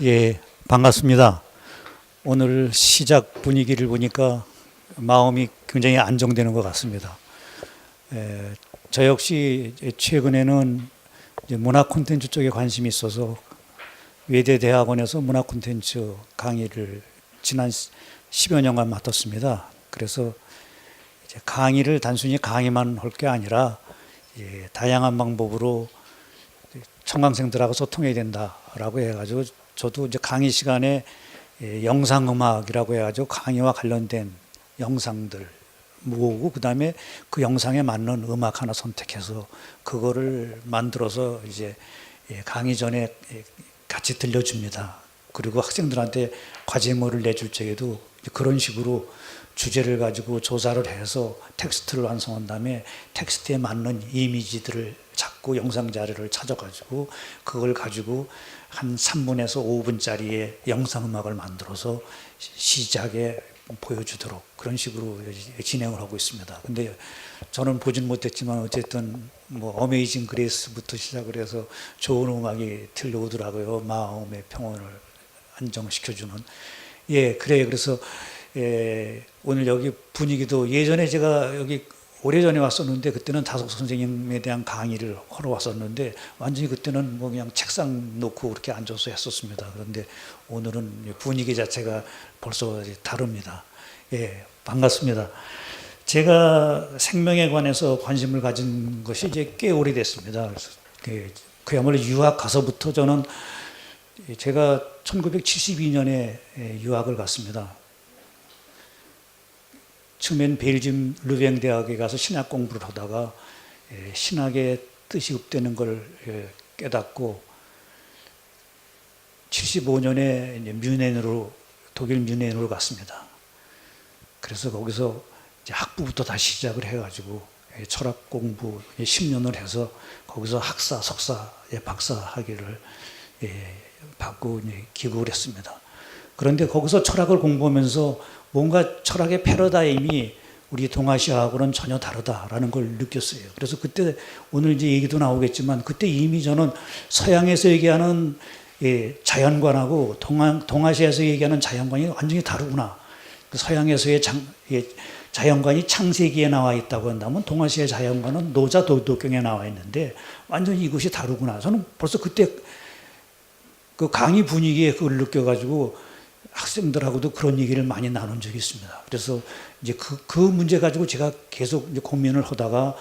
예, 반갑습니다. 오늘 시작 분위기를 보니까 마음이 굉장히 안정되는 것 같습니다. 저 역시 최근에는 이제 문화 콘텐츠 쪽에 관심이 있어서 외대 대학원에서 문화 콘텐츠 강의를 지난 10여 년간 맡았습니다. 그래서 이제 강의를 단순히 강의만 할 게 아니라 다양한 방법으로 청강생들하고 소통해야 된다라고 해가지고 저도 이제 강의 시간에 영상음악이라고 해가지고 강의와 관련된 영상들 모으고 그다음에 그 영상에 맞는 음악 하나 선택해서 그거를 만들어서 이제 강의 전에 같이 들려줍니다. 그리고 학생들한테 과제물을 내줄 적에도 그런 식으로 주제를 가지고 조사를 해서 텍스트를 완성한 다음에 텍스트에 맞는 이미지들을 찾고 영상 자료를 찾아가지고 그걸 가지고 한 3분에서 5분짜리의 영상 음악을 만들어서 시작에 보여주도록 그런 식으로 진행을 하고 있습니다. 근데 저는 보진 못했지만 어쨌든 뭐 어메이징 그레이스부터 시작을 해서 좋은 음악이 들려오더라고요. 마음의 평온을 안정시켜주는. 그래요. 그래서 오늘 여기 분위기도 예전에 제가 여기 오래전에 왔었는데 그때는 다속 선생님에 대한 강의를 하러 왔었는데 완전히 그때는 뭐 그냥 책상 놓고 그렇게 앉아서 했었습니다. 그런데 오늘은 분위기 자체가 벌써 다릅니다. 반갑습니다. 제가 생명에 관해서 관심을 가진 것이 이제 꽤 오래됐습니다. 그래서 그야말로 유학 가서부터 저는 제가 1972년에 유학을 갔습니다. 처음엔 벨지움 르뱅 대학에 가서 신학 공부를 하다가 신학의 뜻이 없다는 걸 깨닫고 75년에 뮌헨으로 독일 뮌헨으로 갔습니다. 그래서 거기서 이제 학부부터 다시 시작을 해가지고 철학 공부 10년을 해서 거기서 학사, 석사, 박사 학위를 받고 귀국을 했습니다. 그런데 거기서 철학을 공부하면서 뭔가 철학의 패러다임이 우리 동아시아하고는 전혀 다르다라는 걸 느꼈어요. 그래서 그때 오늘 이제 얘기도 나오겠지만 그때 이미 저는 서양에서 얘기하는 자연관하고 동아시아에서 얘기하는 자연관이 완전히 다르구나. 서양에서의 자연관이 창세기에 나와 있다고 한다면 동아시아의 자연관은 노자 도덕경에 나와 있는데 완전히 이것이 다르구나. 저는 벌써 그때 그 강의 분위기에 그걸 느껴가지고 학생들하고도 그런 얘기를 많이 나눈 적이 있습니다. 그래서 이제 그 문제 가지고 제가 계속 이제 고민을 하다가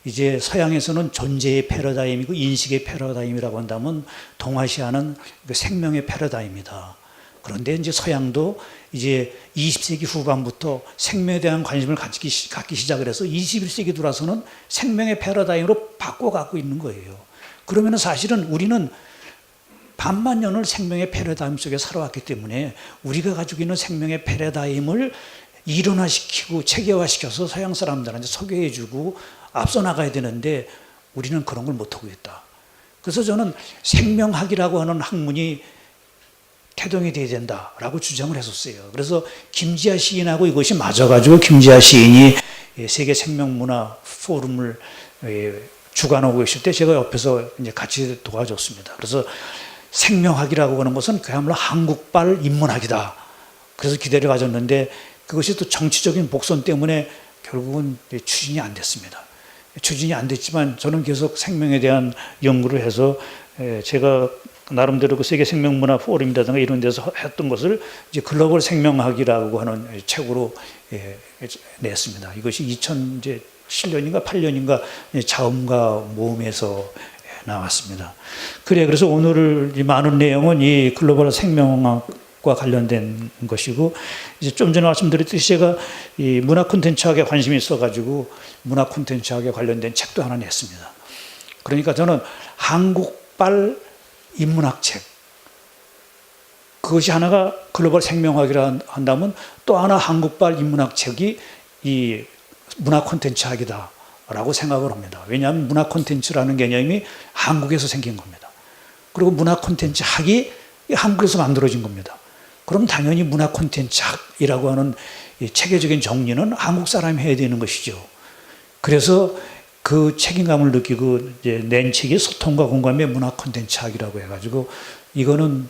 이제 서양에서는 존재의 패러다임이고 인식의 패러다임이라고 한다면 동아시아는 생명의 패러다임이다. 그런데 이제 서양도 이제 20세기 후반부터 생명에 대한 관심을 갖기 시작을 해서 21세기 들어와서는 생명의 패러다임으로 바꿔가고 있는 거예요. 그러면 사실은 우리는 반만년을 생명의 패러다임 속에 살아왔기 때문에 우리가 가지고 있는 생명의 패러다임을 일원화시키고 체계화시켜서 서양 사람들한테 소개해주고 앞서 나가야 되는데 우리는 그런 걸 못하고 있다. 그래서 저는 생명학이라고 하는 학문이 태동이 돼야 된다라고 주장을 했었어요. 그래서 김지아 시인하고 이것이 맞아가지고 김지아 시인이 세계 생명문화 포럼을 주관하고 있을 때 제가 옆에서 이제 같이 도와줬습니다. 그래서 생명학이라고 하는 것은 그야말로 한국발 인문학이다. 그래서 기대를 가졌는데 그것이 또 정치적인 복선 때문에 결국은 추진이 안 됐습니다. 추진이 안 됐지만 저는 계속 생명에 대한 연구를 해서 제가 나름대로 그 세계 생명문화 포럼이라든가 이런 데서 했던 것을 이제 글로벌 생명학이라고 하는 책으로 냈습니다. 이것이 2007년인가 8년인가 자음과 모음에서 나왔습니다. 그래서 오늘 많은 내용은 이 글로벌 생명학과 관련된 것이고 이제 좀 전에 말씀드렸듯이 제가 이 문화 콘텐츠학에 관심이 있어가지고 문화 콘텐츠학에 관련된 책도 하나 냈습니다. 그러니까 저는 한국발 인문학책 그것이 하나가 글로벌 생명학이라 한다면 또 하나 한국발 인문학책이 이 문화 콘텐츠학이다. 라고 생각을 합니다. 왜냐하면 문화 콘텐츠라는 개념이 한국에서 생긴 겁니다. 그리고 문화 콘텐츠 학이 한국에서 만들어진 겁니다. 그럼 당연히 문화 콘텐츠 학이라고 하는 체계적인 정리는 한국 사람이 해야 되는 것이죠. 그래서 그 책임감을 느끼고 이제 낸 책이 소통과 공감의 문화 콘텐츠학이라고 해가지고 이거는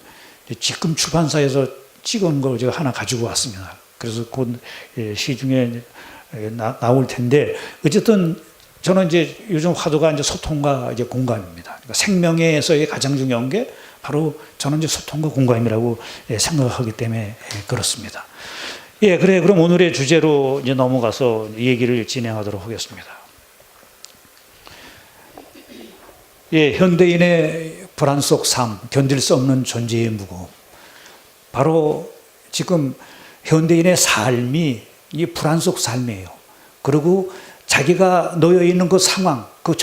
지금 출판사에서 찍은 걸 제가 하나 가지고 왔습니다. 그래서 곧 시중에 나올 텐데, 어쨌든 저는 이제 요즘 화두가 이제 소통과 이제 공감입니다. 그러니까 생명에서의 가장 중요한 게 바로 저는 이제 소통과 공감이라고 생각하기 때문에 그렇습니다. 예, 그래, 그럼 오늘의 주제로 이제 넘어가서 얘기를 진행하도록 하겠습니다. 예, 현대인의 불안 속 삶, 견딜 수 없는 존재의 무거움. 바로 지금 현대인의 삶이 이 불안 속 삶이에요. 그리고 자기가 놓여 있는 그 상황, 그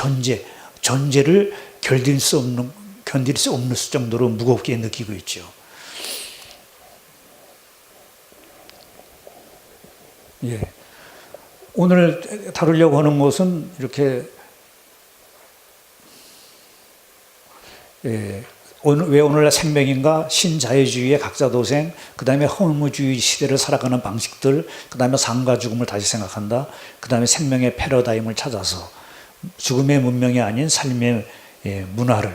존재를 견딜 수 없는 정도로 무겁게 느끼고 있죠. 예. 오늘 다루려고 하는 것은 이렇게 왜 오늘날 생명인가, 신자유주의의 각자도생, 그 다음에 허무주의 시대를 살아가는 방식들, 그 다음에 삶과 죽음을 다시 생각한다, 그 다음에 생명의 패러다임을 찾아서 죽음의 문명이 아닌 삶의 문화를.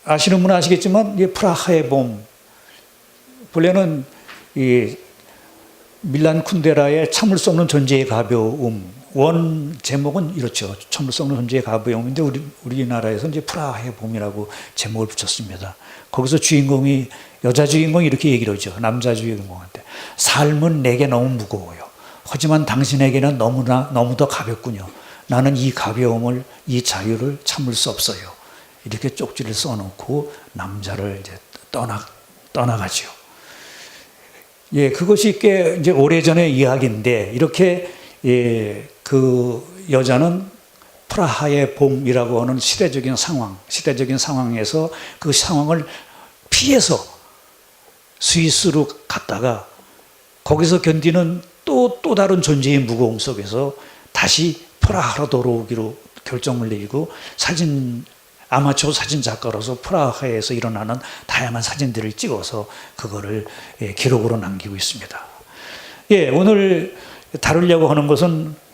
아시는 분은 아시겠지만 이 프라하의 봄, 본래는 이 밀란 쿤데라의 참을 수 없는 존재의 가벼움, 원 제목은 이렇죠. 참을 수 없는 존재의 가벼움인데 우리나라에서 이제 프라하의 봄이라고 제목을 붙였습니다. 거기서 여자 주인공이 이렇게 얘기를 하죠. 남자 주인공한테. 삶은 내게 너무 무거워요. 하지만 당신에게는 너무도 가볍군요. 나는 이 가벼움을, 이 자유를 참을 수 없어요. 이렇게 쪽지를 써놓고 남자를 이제 떠나가죠. 예, 그것이 꽤 이제 오래전의 이야기인데, 이렇게 그 여자는 프라하의 봄이라고 하는 시대적인 상황에서 그 상황을 피해서 스위스로 갔다가 거기서 견디는 또 다른 존재의 무거움 속에서 다시 프라하로 돌아오기로 결정을 내리고 아마추어 사진 작가로서 프라하에서 일어나는 다양한 사진들을 찍어서 그거를 기록으로 남기고 있습니다. 예, 오늘 다루려고 하는 것은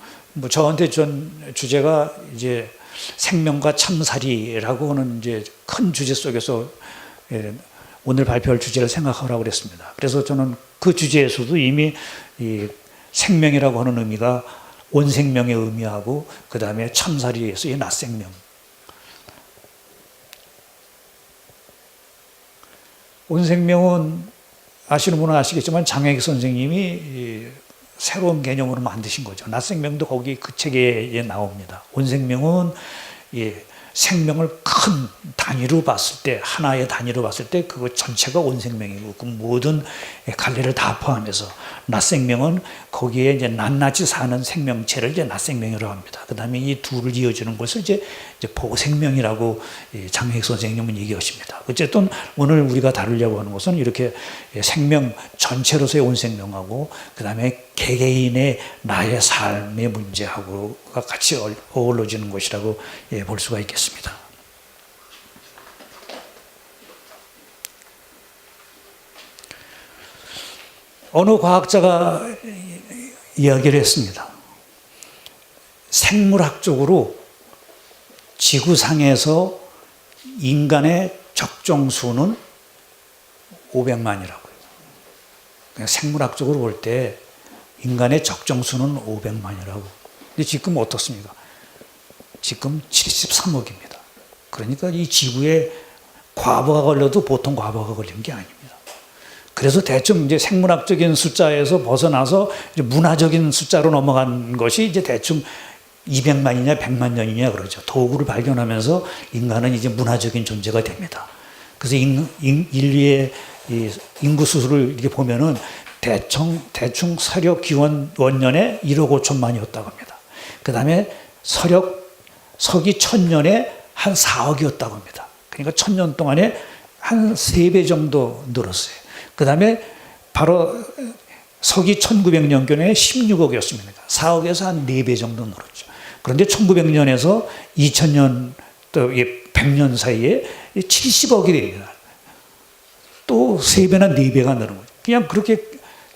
저한테 전 주제가 이제 생명과 참살이라고 하는 이제 큰 주제 속에서 오늘 발표할 주제를 생각하라고 그랬습니다. 그래서 저는 그 주제에서도 이미 이 생명이라고 하는 의미가 원생명의 의미하고 그 다음에 참살이에서의 낫생명. 원생명은 아시는 분은 아시겠지만 장혜익 선생님이 새로운 개념으로 만드신 거죠. 낫생명도 거기 그 책에 나옵니다. 원생명은 생명을 큰 단위로 봤을 때, 하나의 단위로 봤을 때 그거 전체가 원생명이고 그 모든 갈래를 다 포함해서, 낫생명은 거기에 이제 낱낱이 사는 생명체를 이제 낫생명이라고 합니다. 그 다음에 이 둘을 이어주는 것을 이제 보생명이라고 장혜익 선생님은 얘기하십니다. 어쨌든 오늘 우리가 다루려고 하는 것은 이렇게 생명 전체로서의 원생명하고 그 다음에 개개인의 나의 삶의 문제하고가 같이 어우러지는 것이라고 볼 수가 있겠습니다. 어느 과학자가 이야기를 했습니다. 생물학적으로 지구상에서 인간의 적정수는 500만이라고요. 생물학적으로 볼 때 인간의 적정수는 500만이라고. 근데 지금 어떻습니까? 지금 73억입니다. 그러니까 이 지구에 과부가 걸려도 보통 과부가 걸린 게 아닙니다. 그래서 대충 이제 생물학적인 숫자에서 벗어나서 이제 문화적인 숫자로 넘어간 것이 이제 대충 200만이냐 100만 년이냐 그러죠. 도구를 발견하면서 인간은 이제 문화적인 존재가 됩니다. 그래서 인류의 인구 수를 이렇게 보면은 대충 서력 기원 원년에 1억 5천만이었다고 합니다. 그 다음에 서기 1000년에 한 4억이었다고 합니다. 그러니까 1000년 동안에 한 3배 정도 늘었어요. 그 다음에 바로 서기 1900년경에 16억이었습니다. 4억에서 한 4배 정도 늘었죠. 그런데 1900년에서 2000년 또 100년 사이에 70억이 됩니다. 또 3배나 4배가 늘은 거죠. 그냥 그렇게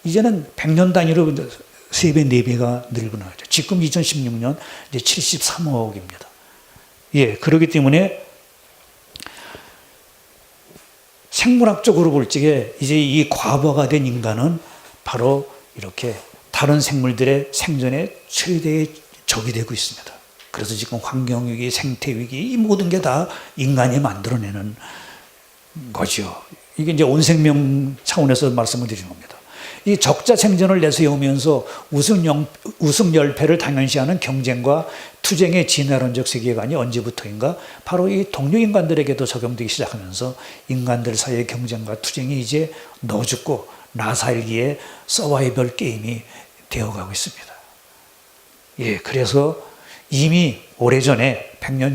이제는 100년 단위로 3배, 4배가 늘고 나죠. 지금 2016년 이제 73억입니다. 예, 그렇기 때문에 생물학적으로 볼 적에 이제 이 과부하가 된 인간은 바로 이렇게 다른 생물들의 생존의 최대의 적이 되고 있습니다. 그래서 지금 환경위기, 생태위기 이 모든 게 다 인간이 만들어내는 거죠. 이게 이제 온 생명 차원에서 말씀을 드리는 겁니다. 이 적자 생존을 내세우면서 우승열패를 당연시하는 경쟁과 투쟁의 진화론적 세계관이 언제부터인가 바로 이 동료인간들에게도 적용되기 시작하면서 인간들 사이의 경쟁과 투쟁이 이제 너 죽고 나 살기의 서바이벌 게임이 되어가고 있습니다. 예, 그래서 이미 오래전에 100년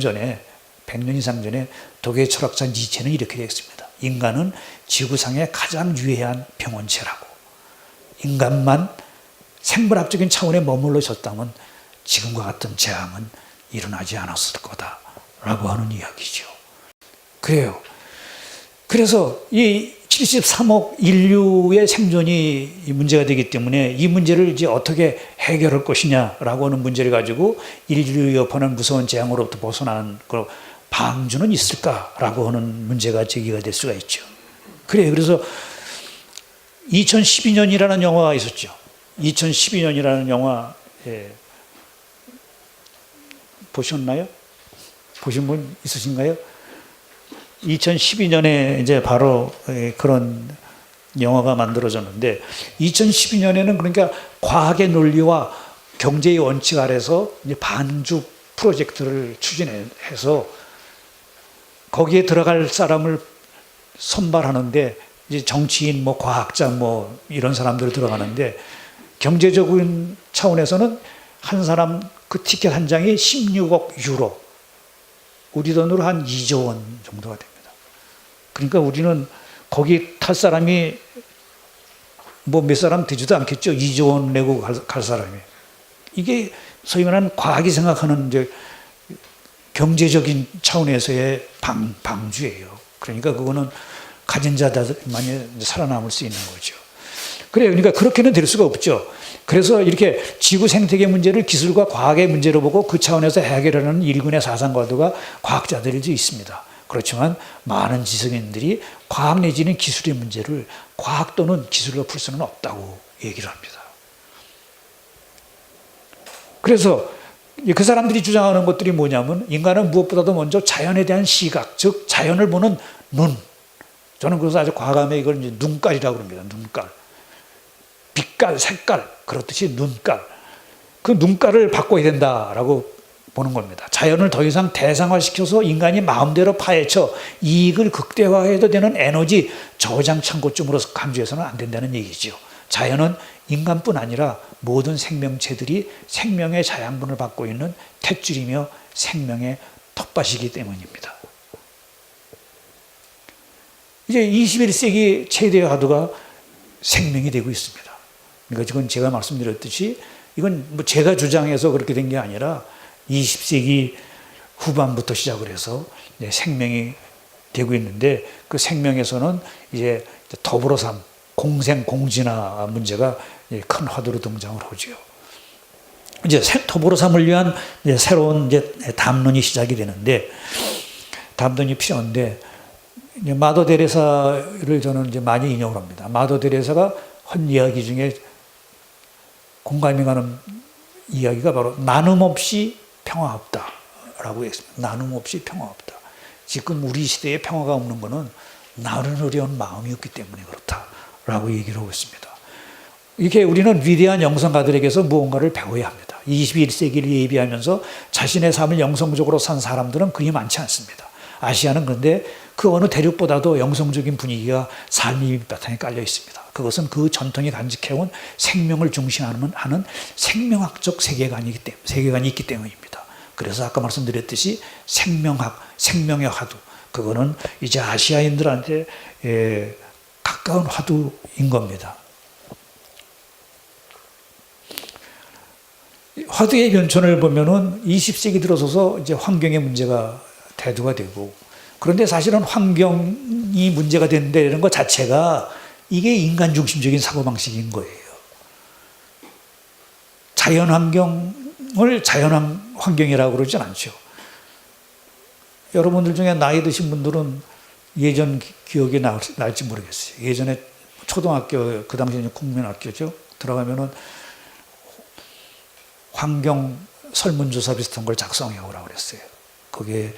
이상 전에 독일 철학자 니체는 이렇게 되었습니다. 인간은 지구상의 가장 유해한 병원체라고. 인간만 생물학적인 차원에 머물러 있었다면 지금과 같은 재앙은 일어나지 않았을 거다라고 하는 이야기죠. 그래요. 그래서 이 73억 인류의 생존이 문제가 되기 때문에 이 문제를 이제 어떻게 해결할 것이냐라고 하는 문제를 가지고 인류를 위협하는 무서운 재앙으로부터 벗어나는 방주는 있을까라고 하는 문제가 제기가 될 수가 있죠. 그래요. 그래서 2012년이라는 영화가 있었죠. 2012년이라는 영화 보셨나요? 보신 분 있으신가요? 2012년에 이제 바로 그런 영화가 만들어졌는데 2012년에는 그러니까 과학의 논리와 경제의 원칙 아래서 이제 반주 프로젝트를 추진해서 거기에 들어갈 사람을 선발하는데 이제 정치인, 뭐 과학자, 뭐 이런 사람들이 들어가는데 경제적인 차원에서는 한 사람 그 티켓 한 장이 16억 유로, 우리 돈으로 한 2조 원 정도가 됩니다. 그러니까 우리는 거기 탈 사람이 뭐 몇 사람 되지도 않겠죠. 2조 원 내고 갈 사람이. 이게 소위 말하는 과학이 생각하는 이제 경제적인 차원에서의 방주예요. 그러니까 그거는 가진 자들만이 살아남을 수 있는 거죠. 그래요. 그러니까 그렇게는 될 수가 없죠. 그래서 이렇게 지구 생태계 문제를 기술과 과학의 문제로 보고 그 차원에서 해결하는 일군의 사상과도가 과학자들이 있습니다. 그렇지만 많은 지성인들이 과학 내지는 기술의 문제를 과학 또는 기술로 풀 수는 없다고 얘기를 합니다. 그래서 그 사람들이 주장하는 것들이 뭐냐면 인간은 무엇보다도 먼저 자연에 대한 시각, 즉 자연을 보는 눈. 저는 그래서 아주 과감하게 이걸 이제 눈깔이라고 합니다. 눈깔. 빛깔, 색깔, 그렇듯이 눈깔. 그 눈깔을 바꿔야 된다라고 보는 겁니다. 자연을 더 이상 대상화시켜서 인간이 마음대로 파헤쳐 이익을 극대화해도 되는 에너지 저장 창고쯤으로서 간주해서는 안 된다는 얘기죠. 자연은 인간뿐 아니라 모든 생명체들이 생명의 자양분을 받고 있는 탯줄이며 생명의 텃밭이기 때문입니다. 이제 21세기 최대의 화두가 생명이 되고 있습니다. 그러니까 지금 제가 말씀드렸듯이 이건 뭐 제가 주장해서 그렇게 된 게 아니라 20세기 후반부터 시작을 해서 생명이 되고 있는데 그 생명에서는 이제 더불어 삶, 공생, 공진화 문제가 큰 화두로 등장을 하죠. 이제 더불어 삶을 위한 새로운 이제 담론이 시작이 되는데 담론이 필요한데 마더 데레사를 저는 이제 많이 인용을 합니다. 마더 데레사가 한 이야기 중에 공감이 가는 이야기가 바로 나눔 없이 평화 없다라고 했습니다. 나눔 없이 평화 없다. 지금 우리 시대에 평화가 없는 것은 나누려는 마음이 없기 때문에 그렇다라고 얘기를 하고 있습니다. 이렇게 우리는 위대한 영성가들에게서 무언가를 배워야 합니다. 21세기를 예비하면서 자신의 삶을 영성적으로 산 사람들은 그리 많지 않습니다. 아시아는 그런데 그 어느 대륙보다도 영성적인 분위기가 삶의 밑바탕에 깔려 있습니다. 그것은 그 전통이 간직해온 생명을 중시하는 생명학적 세계관이 있기 때문입니다. 그래서 아까 말씀드렸듯이 생명의 화두, 그거는 이제 아시아인들한테 가까운 화두인 겁니다. 화두의 변천을 보면은 20세기 들어서서 이제 환경의 문제가 대두가 되고, 그런데 사실은 환경이 문제가 되는데 이런 것 자체가 이게 인간 중심적인 사고방식인 거예요. 자연환경을 자연환경이라고 그러진 않죠. 여러분들 중에 나이 드신 분들은 예전 기억이 날지 모르겠어요. 예전에 초등학교, 그 당시에는 국민학교죠. 들어가면은 환경 설문조사 비슷한 걸 작성해 오라고 그랬어요. 거기에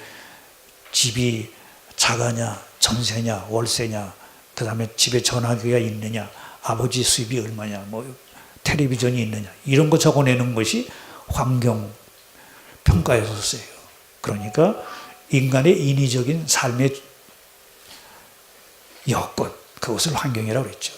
집이 자가냐, 전세냐, 월세냐, 그 다음에 집에 전화기가 있느냐, 아버지 수입이 얼마냐, 뭐 텔레비전이 있느냐, 이런 거 적어내는 것이 환경 평가였었어요. 그러니까 인간의 인위적인 삶의 여건, 그것을 환경이라고 그랬죠.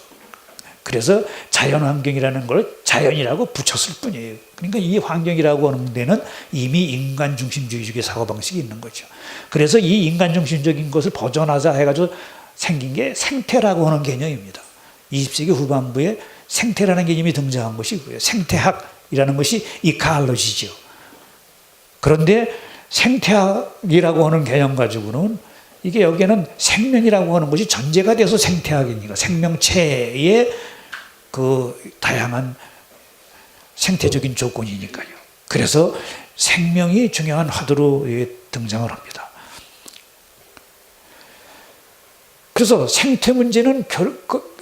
그래서 자연환경이라는 걸 자연이라고 붙였을 뿐이에요. 그러니까 이 환경이라고 하는 데는 이미 인간중심주의적인 사고방식이 있는 거죠. 그래서 이 인간중심적인 것을 보존하자 해가지고 생긴 게 생태라고 하는 개념입니다. 20세기 후반부에 생태라는 개념이 등장한 것이고요. 생태학이라는 것이 이카알로지죠. 그런데 생태학이라고 하는 개념 가지고는 이게 여기에는 생명이라고 하는 것이 전제가 돼서 생태학이니까 생명체의 그 다양한 생태적인 조건이니까요. 그래서 생명이 중요한 화두로 등장을 합니다. 그래서 생태 문제는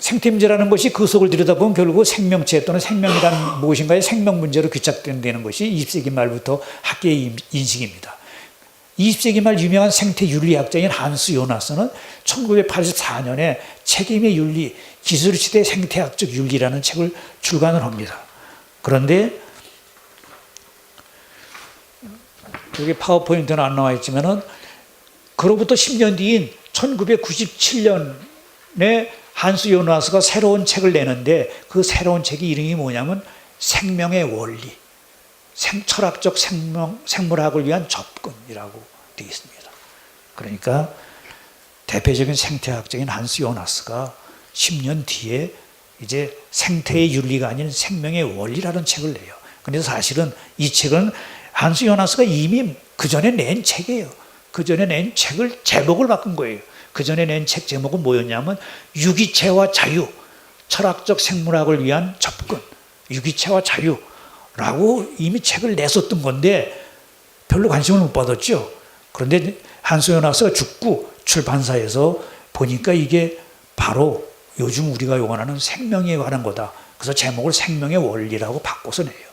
생태 문제라는 것이 그 속을 들여다보면 결국 생명체 또는 생명이란 무엇인가의 생명 문제로 귀착된다는 것이 20세기 말부터 학계의 인식입니다. 20세기 말 유명한 생태 윤리학자인 한스 요나스는 1984년에 책임의 윤리, 기술시대 생태학적 윤리라는 책을 출간을 합니다. 그런데 여기 파워포인트는 안 나와 있지만은 그로부터 10년 뒤인 1997년에 한스 요나스가 새로운 책을 내는데 그 새로운 책의 이름이 뭐냐면 생명의 원리, 철학적 생물학을 위한 접근이라고 되어 있습니다. 그러니까 대표적인 생태학적인 한스 요나스가 10년 뒤에 이제 생태의 윤리가 아닌 생명의 원리라는 책을 내요. 그런데 사실은 이 책은 한스 요나스가 이미 그 전에 낸 책이에요. 그 전에 낸 책을 제목을 바꾼 거예요. 그 전에 낸 책 제목은 뭐였냐면 유기체와 자유, 철학적 생물학을 위한 접근, 유기체와 자유라고 이미 책을 냈었던 건데 별로 관심을 못 받았죠. 그런데 한스 요나스가 죽고 출판사에서 보니까 이게 바로 요즘 우리가 원하는 생명에 관한 거다. 그래서 제목을 생명의 원리라고 바꿔서 내요.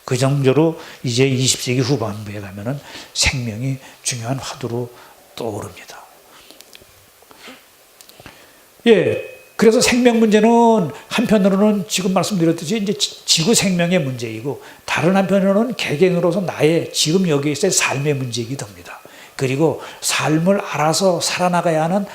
그 정도로 이제 20세기 후반부에 가면은 생명이 중요한 화두로 떠오릅니다. 예, 그래서 생명 문제는 한편으로는 지금 말씀드렸듯이 이제 지구 생명의 문제이고 다른 한편으로는 개개인으로서 나의 지금 여기에서의 삶의 문제이기도 합니다. 그리고 삶을 알아서 살아나가야 하는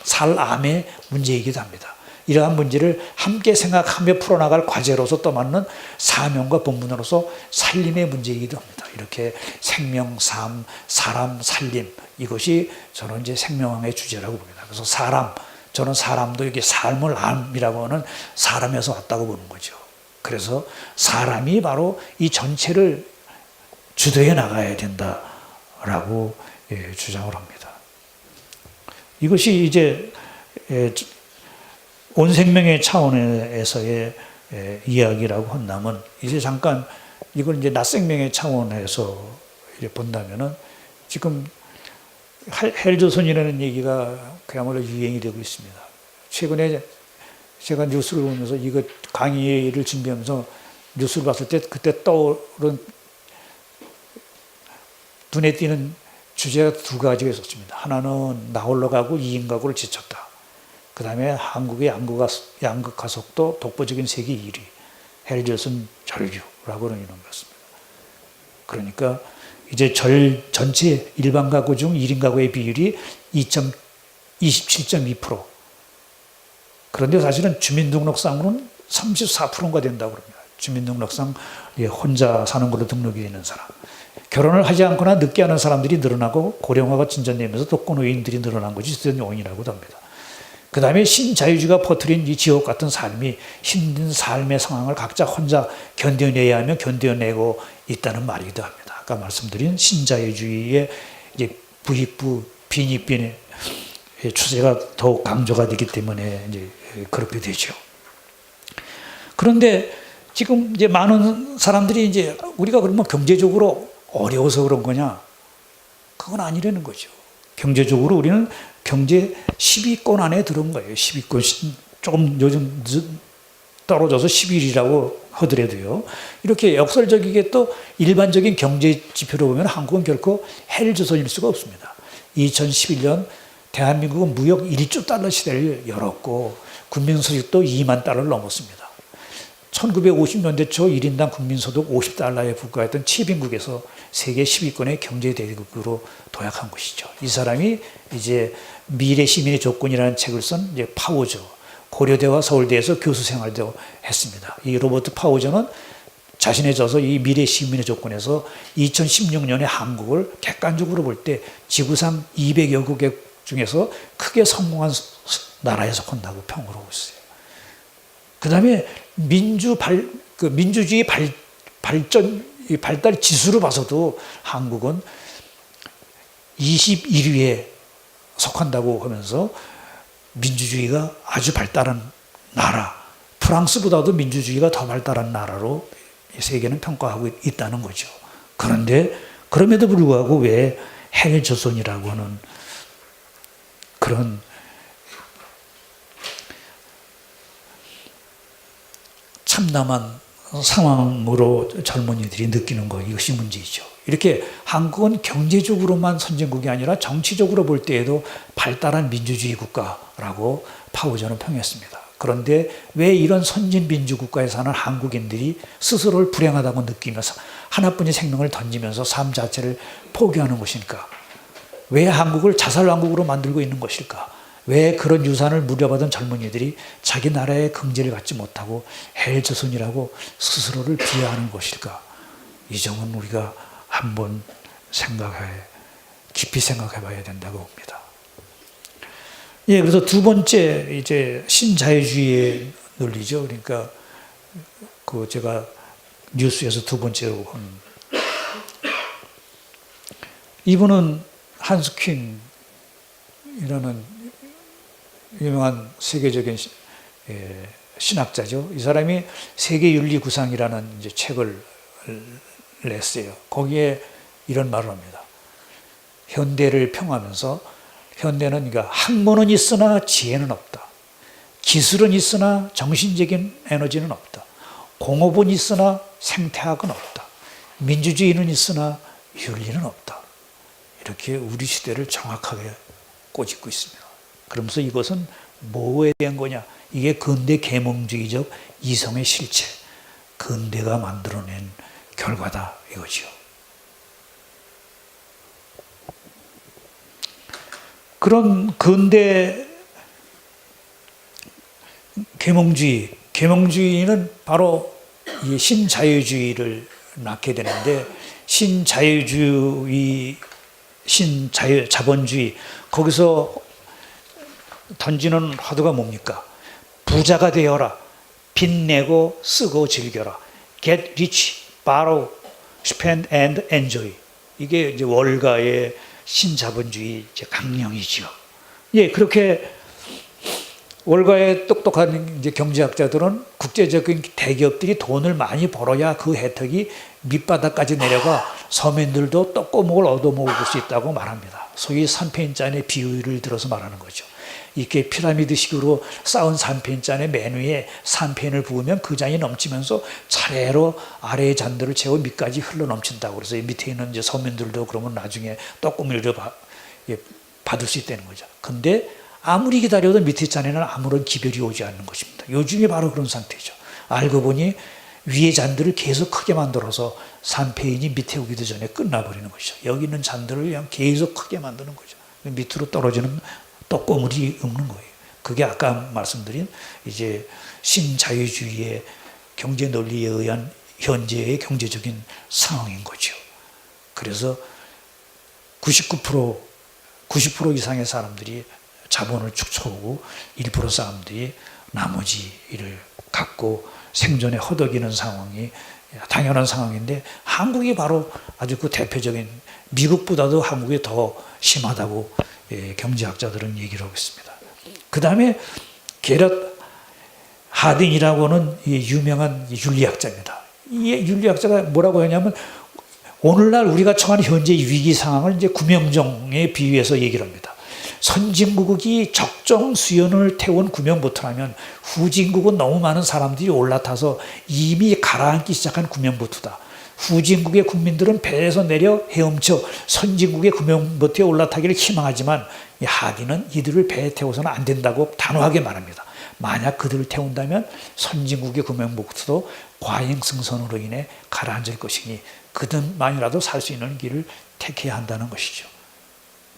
살암의 문제이기도 합니다. 이러한 문제를 함께 생각하며 풀어나갈 과제로서 떠맡는 사명과 본분으로서 살림의 문제이기도 합니다. 이렇게 생명, 삶, 사람, 살림 이것이 저는 이제 생명왕의 주제라고 봅니다. 그래서 저는 사람도 이게 삶을 암이라고 하는 사람에서 왔다고 보는 거죠. 그래서 사람이 바로 이 전체를 주도해 나가야 된다라고 주장을 합니다. 이것이 이제 온 생명의 차원에서의 이야기라고 한다면 이제 잠깐 이걸 이제 낮 생명의 차원에서 본다면은 지금 헬조선이라는 얘기가 그야말로 유행이 되고 있습니다. 최근에 제가 뉴스를 보면서 이거 강의를 준비하면서 뉴스를 봤을 때 그때 떠오른 눈에 띄는 주제가 두 가지가 있었습니다. 하나는 나 홀로 가고 2인 가구를 지쳤다. 그 다음에 한국의 양극 가속도 독보적인 세계 1위, 헬조선 전류라고 하는 이런 것입니다. 그러니까 이제 전체 일반 가구 중 1인 가구의 비율이 27.2%. 그런데 사실은 주민등록상으로는 34%가 된다고 합니다. 주민등록상 혼자 사는 걸로 등록이 되는 사람. 결혼을 하지 않거나 늦게 하는 사람들이 늘어나고 고령화가 진전되면서 독거노인들이 늘어난 것이 주된 요인이라고도 합니다. 그 다음에 신자유주의가 퍼뜨린 이 지옥 같은 삶이 힘든 삶의 상황을 각자 혼자 견뎌내야 하며 견뎌내고 있다는 말이기도 합니다. 아까 말씀드린 신자유주의의 이제 부익부 빈익빈의 추세가 더욱 강조가 되기 때문에 이제 그렇게 되죠. 그런데 지금 이제 많은 사람들이 이제 우리가 그러면 경제적으로 어려워서 그런 거냐? 그건 아니라는 거죠. 경제적으로 우리는 경제 10위권 안에 들어온 거예요. 10위권. 조금 요즘 떨어져서 11위라고 하더라도요. 이렇게 역설적이게 또 일반적인 경제 지표로 보면 한국은 결코 헬조선일 수가 없습니다. 2011년 대한민국은 무역 1조 달러 시대를 열었고 국민소득도 2만 달러를 넘었습니다. 1950년대 초 1인당 국민소득 50달러에 불과했던 최빈국에서 세계 10위권의 경제대국으로 도약한 것이죠. 이 사람이 이제 미래 시민의 조건이라는 책을 쓴 이제 파워저, 고려대와 서울대에서 교수 생활도 했습니다. 이 로버트 파워저는 자신의 저서 이 미래 시민의 조건에서 2016년에 한국을 객관적으로 볼 때 지구상 200여 국의 중에서 크게 성공한 나라에 속한다고 평을 하고 있어요. 그 다음에 민주주의 발달 지수로 봐서도 한국은 21위에 속한다고 하면서 민주주의가 아주 발달한 나라, 프랑스보다도 민주주의가 더 발달한 나라로 세계는 평가하고 있다는 거죠. 그런데 그럼에도 불구하고 왜 헬조선이라고 하는 그런 참담한 상황으로 젊은이들이 느끼는 것, 이것이 문제이죠. 이렇게 한국은 경제적으로만 선진국이 아니라 정치적으로 볼 때에도 발달한 민주주의 국가라고 파우저는 평했습니다. 그런데 왜 이런 선진 민주국가에 사는 한국인들이 스스로를 불행하다고 느끼면서 하나뿐인 생명을 던지면서 삶 자체를 포기하는 것일까? 왜 한국을 자살왕국으로 만들고 있는 것일까? 왜 그런 유산을 물려받은 젊은이들이 자기 나라의 긍지를 갖지 못하고 헬조선이라고 스스로를 비하하는 것일까? 이 점은 우리가 한번 깊이 생각해 봐야 된다고 봅니다. 예, 그래서 두 번째, 이제 신자유주의의 논리죠. 그러니까, 제가 뉴스에서 두 번째로 이분은 한스 퀸이라는 유명한 세계적인 신학자죠. 이 사람이 세계윤리구상이라는 이제 책을 냈어요. 거기에 이런 말을 합니다. 현대를 평하면서 현대는 그러니까 학문은 있으나 지혜는 없다. 기술은 있으나 정신적인 에너지는 없다. 공업은 있으나 생태학은 없다. 민주주의는 있으나 윤리는 없다. 이렇게 우리 시대를 정확하게 꼬집고 있습니다. 그러면서 이것은 뭐에 대한 거냐? 이게 근대 계몽주의적 이성의 실체, 근대가 만들어낸 결과다 이거죠. 그런 근대 계몽주의는 바로 이 신자유주의를 낳게 되는데 자본주의 거기서 던지는 화두가 뭡니까? 부자가 되어라. 빚내고 쓰고 즐겨라. Get rich, borrow, spend and enjoy. 이게 이제 월가의 신자본주의 강령이죠. 예, 그렇게 월가의 똑똑한 이제 경제학자들은 국제적인 대기업들이 돈을 많이 벌어야 그 혜택이 밑바닥까지 내려가 서민들도 떡고목을 얻어먹을 수 있다고 말합니다. 소위 산패인잔의 비유를 들어서 말하는 거죠. 이렇게 피라미드식으로 쌓은 산패인잔의 맨 위에 산패인을 부으면 그 잔이 넘치면서 차례로 아래의 잔들을 채워 밑까지 흘러 넘친다고. 그래서 밑에 있는 이제 서민들도 그러면 나중에 떡고물을 받을 수 있다는 거죠. 근데 아무리 기다려도 밑에 잔에는 아무런 기별이 오지 않는 것입니다. 요즘이 바로 그런 상태죠. 알고 보니 위의 잔들을 계속 크게 만들어서 산패인이 밑에 오기도 전에 끝나버리는 것이죠. 여기 있는 잔들을 그냥 계속 크게 만드는 거죠. 밑으로 떨어지는 떡고물이 없는 거예요. 그게 아까 말씀드린 이제 신자유주의의 경제 논리에 의한 현재의 경제적인 상황인 거죠. 그래서 90% 이상의 사람들이 자본을 축소하고 1% 사람들이 나머지 일을 갖고 생존에 허덕이는 상황이 당연한 상황인데 한국이 바로 아주 그 대표적인 미국보다도 한국이 더 심하다고 경제학자들은 얘기를 하고 있습니다. 그 다음에 게럿 하딩이라고 하는 유명한 윤리학자입니다. 이 윤리학자가 뭐라고 하냐면 오늘날 우리가 처한 현재 위기 상황을 이제 구명정에 비유해서 얘기를 합니다. 선진국이 적정 수연을 태운 구명보트라면 후진국은 너무 많은 사람들이 올라타서 이미 가라앉기 시작한 구명보트다. 후진국의 국민들은 배에서 내려 헤엄쳐 선진국의 구명보트에 올라타기를 희망하지만 이 하디는 이들을 배에 태워서는 안 된다고 단호하게 말합니다. 만약 그들을 태운다면 선진국의 구명보트도 과잉승선으로 인해 가라앉을 것이니 그들만이라도 살 수 있는 길을 택해야 한다는 것이죠.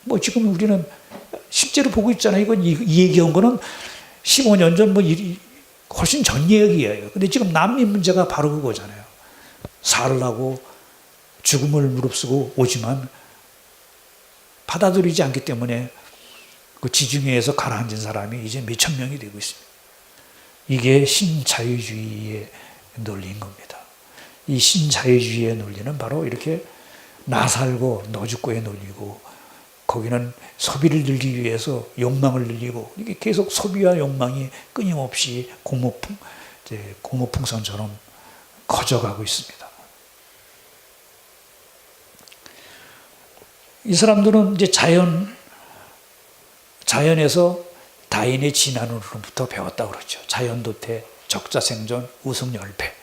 뭐 지금 우리는 실제로 보고 있잖아요. 이건 이 얘기한 거는 15년 전 훨씬 전 얘기예요. 근데 지금 난민 문제가 바로 그거잖아요. 살라고 죽음을 무릅쓰고 오지만 받아들이지 않기 때문에 그 지중해에서 가라앉은 사람이 이제 몇천 명이 되고 있습니다. 이게 신자유주의의 논리인 겁니다. 이 신자유주의의 논리는 바로 이렇게 나 살고 너 죽고의 논리고, 거기는 소비를 늘리기 위해서 욕망을 늘리고, 이게 계속 소비와 욕망이 끊임없이 고무풍선처럼 커져가고 있습니다. 이 사람들은 이제 자연에서 다인의 진화론으로부터 배웠다고 그러죠. 자연도태, 적자생존, 우승열패.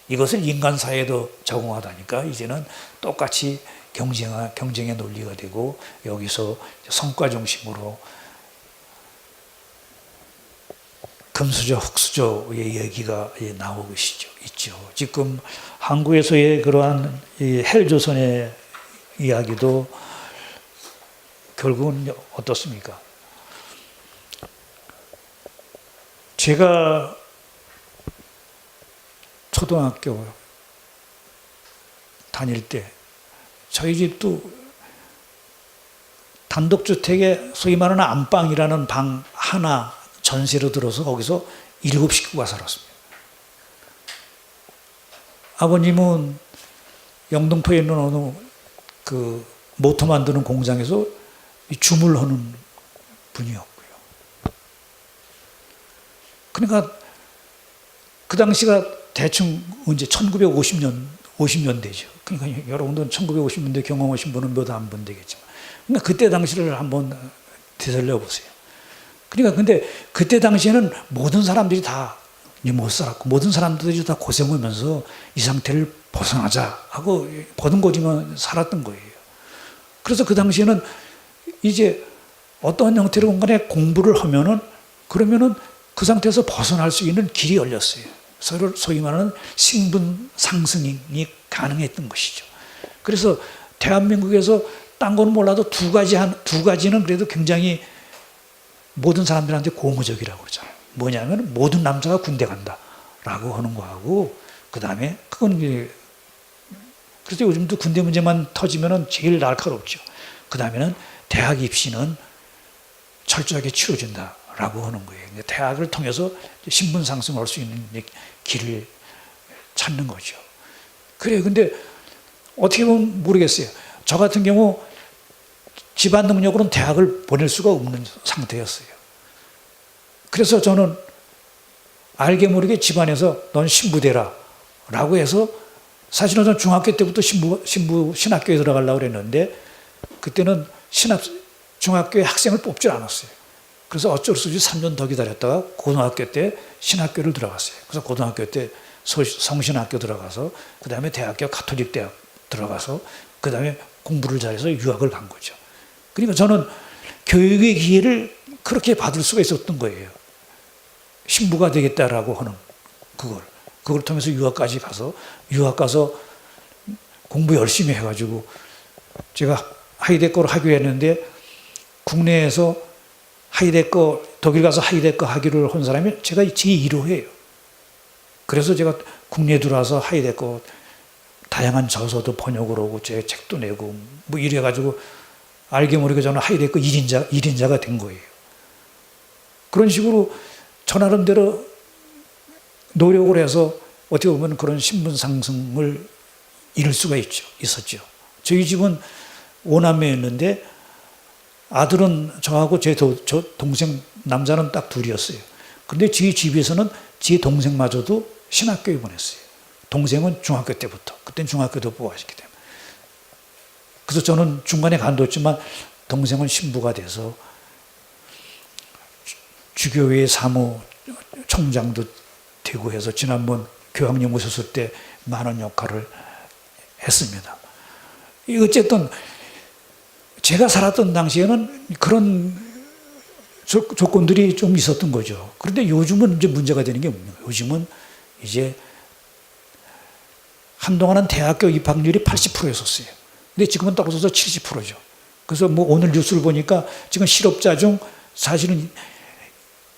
이것을 인간 사회에도 적용하다니까 이제는 똑같이 경쟁의 논리가 되고, 여기서 성과 중심으로 금수저, 흙수저의 얘기가 나오고 있죠. 지금 한국에서의 그러한 헬조선의 이야기도 결국은 어떻습니까? 제가 초등학교 다닐 때 저희 집도 단독주택에 소위 말하는 안방이라는 방 하나 전세로 들어서 거기서 7식구가 살았습니다. 아버님은 영등포에 있는 어느 그 모터 만드는 공장에서 주물하는 분이었고요. 그러니까 그 당시가 대충 언제 1950년대죠. 그러니까 여러분들은 1950년대 경험하신 분은 몇 안 본 되겠지만, 그러니까 그때 당시를 한번 되살려 보세요. 그러니까 근데 그때 당시에는 모든 사람들이 다 못 살았고, 모든 사람들이 다 고생하면서 이 상태를 벗어나자 하고 버둥거리며 살았던 거예요. 그래서 그 당시에는 이제 어떠한 형태로 간에 공부를 하면은, 그러면은 그 상태에서 벗어날 수 있는 길이 열렸어요. 소위 말하는 신분 상승이 가능했던 것이죠. 그래서 대한민국에서 딴 거는 몰라도 두 가지는 그래도 굉장히 모든 사람들한테 고무적이라고 그러잖아요. 뭐냐면 모든 남자가 군대 간다라고 하는 거하고, 그 다음에 그건 그래서 요즘도 군대 문제만 터지면은 제일 날카롭죠. 그 다음에는 대학 입시는 철저하게 치러준다라고 하는 거예요. 대학을 통해서 신분 상승할 수 있는 길을 찾는 거죠. 그래요. 근데 어떻게 보면 모르겠어요. 저 같은 경우 집안 능력으로는 대학을 보낼 수가 없는 상태였어요. 그래서 저는 알게 모르게 집안에서 넌 신부되라 라고 해서, 사실은 저는 중학교 때부터 신학교에 들어가려고 그랬는데, 그때는 중학교에 학생을 뽑질 않았어요. 그래서 어쩔 수 없이 3년 더 기다렸다가 고등학교 때 신학교를 들어갔어요. 그래서 고등학교 때 성신학교 들어가서, 그 다음에 대학교 가톨릭 대학 들어가서, 그 다음에 공부를 잘해서 유학을 간 거죠. 그러니까 저는 교육의 기회를 그렇게 받을 수가 있었던 거예요. 신부가 되겠다라고 하는 그걸 통해서 유학 가서 공부 열심히 해가지고, 제가 하이데거를 하기로 했는데, 국내에서 독일 가서 하이데거 하기를 한 사람이 제가 제1호예요. 그래서 제가 국내에 들어와서 하이데거 다양한 저서도 번역을 하고 제 책도 내고 뭐 이래가지고, 알게 모르게 저는 하이데거 1인자가 된 거예요. 그런 식으로 저 나름대로 노력을 해서 어떻게 보면 그런 신분 상승을 이룰 수가 있었죠. 저희 집은 5남매였는데 아들은 저하고 제 동생 남자는 딱 둘이었어요. 근데 저희 집에서는 제 동생마저도 신학교에 보냈어요. 동생은 중학교 때부터. 그때는 중학교도 뽑아왔기 때문에. 그래서 저는 중간에 간뒀지만 동생은 신부가 돼서 주교회 사무총장도 되고 해서 지난번 교황님 오셨을 때 많은 역할을 했습니다. 어쨌든 제가 살았던 당시에는 그런 조건들이 좀 있었던 거죠. 그런데 요즘은 이제 문제가 되는 게 뭡니까? 요즘은 이제 한동안은 대학교 입학률이 80%였었어요. 근데 지금은 떨어져서 70%죠. 그래서 뭐 오늘 뉴스를 보니까 지금 실업자 중 사실은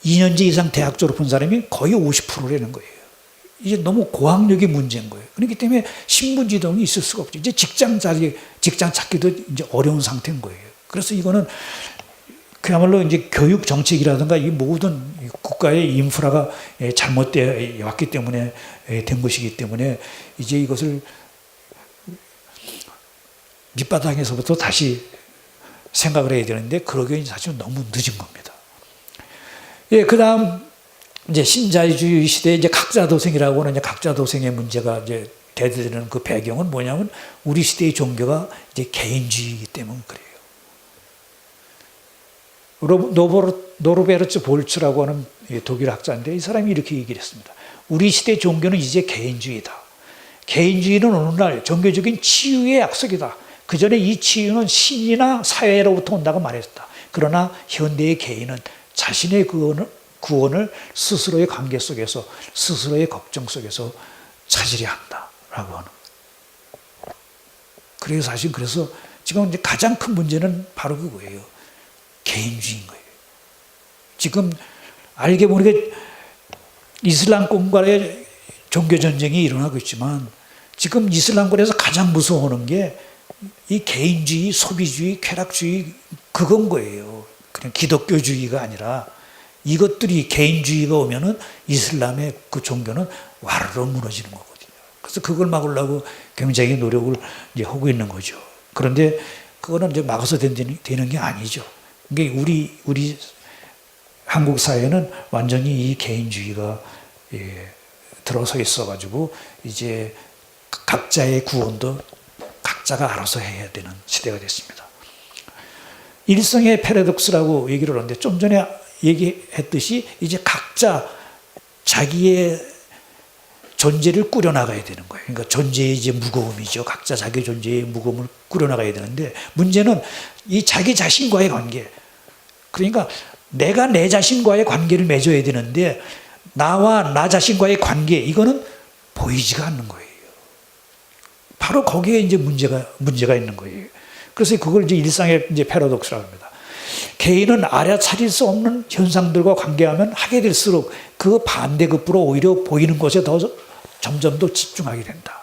2년제 이상 대학 졸업한 사람이 거의 50%라는 거예요. 이제 너무 고학력이 문제인 거예요. 그렇기 때문에 신분지동이 있을 수가 없죠. 이제 직장 찾기도 이제 어려운 상태인 거예요. 그래서 이거는 그야말로 이제 교육 정책이라든가 이 모든 국가의 인프라가 잘못되어 왔기 때문에 된 것이기 때문에 이제 이것을 밑바닥에서부터 다시 생각을 해야 되는데 그러기엔 사실 너무 늦은 겁니다. 예, 그 다음 이제 신자유주의 시대에 이제 각자도생이라고 하는 이제 각자도생의 문제가 이제 대두되는 그 배경은 뭐냐면 우리 시대의 종교가 이제 개인주의이기 때문에 그래요. 노르베르트 볼츠라고 하는 독일 학자인데 이 사람이 이렇게 얘기를 했습니다. 우리 시대 종교는 이제 개인주의다. 개인주의는 오늘날 종교적인 치유의 약속이다. 그 전에 이 치유는 신이나 사회로부터 온다고 말했다. 그러나 현대의 개인은 자신의 구원을 스스로의 관계 속에서 스스로의 걱정 속에서 찾으려 한다라고 하는. 그래서 사실 그래서 지금 이제 가장 큰 문제는 바로 그거예요. 개인주의인 거예요. 지금 알게 모르게 이슬람권과의 종교 전쟁이 일어나고 있지만 지금 이슬람권에서 가장 무서워하는 게 이 개인주의, 소비주의, 쾌락주의 그건 거예요. 그냥 기독교주의가 아니라 이것들이 개인주의가 오면은 이슬람의 그 종교는 와르르 무너지는 거거든요. 그래서 그걸 막으려고 굉장히 노력을 이제 하고 있는 거죠. 그런데 그거는 이제 막아서 되는 게 아니죠. 그러니까 우리 한국 사회는 완전히 이 개인주의가 들어서 있어가지고 이제 각자의 구원도 각자가 알아서 해야 되는 시대가 됐습니다. 일성의 패러독스라고 얘기를 하는데 좀 전에 얘기했듯이 이제 각자 자기의 존재를 꾸려나가야 되는 거예요. 그러니까 존재의 이제 무거움이죠. 각자 자기 존재의 무거움을 꾸려나가야 되는데 문제는 이 자기 자신과의 관계. 그러니까 내가 내 자신과의 관계를 맺어야 되는데 나와 나 자신과의 관계 이거는 보이지가 않는 거예요. 바로 거기에 이제 문제가 있는 거예요. 그래서 그걸 이제 일상의 이제 패러독스라고 합니다. 개인은 알아차릴 수 없는 현상들과 관계하면 하게 될수록 그 반대급부로 오히려 보이는 것에 더 점점 더 집중하게 된다.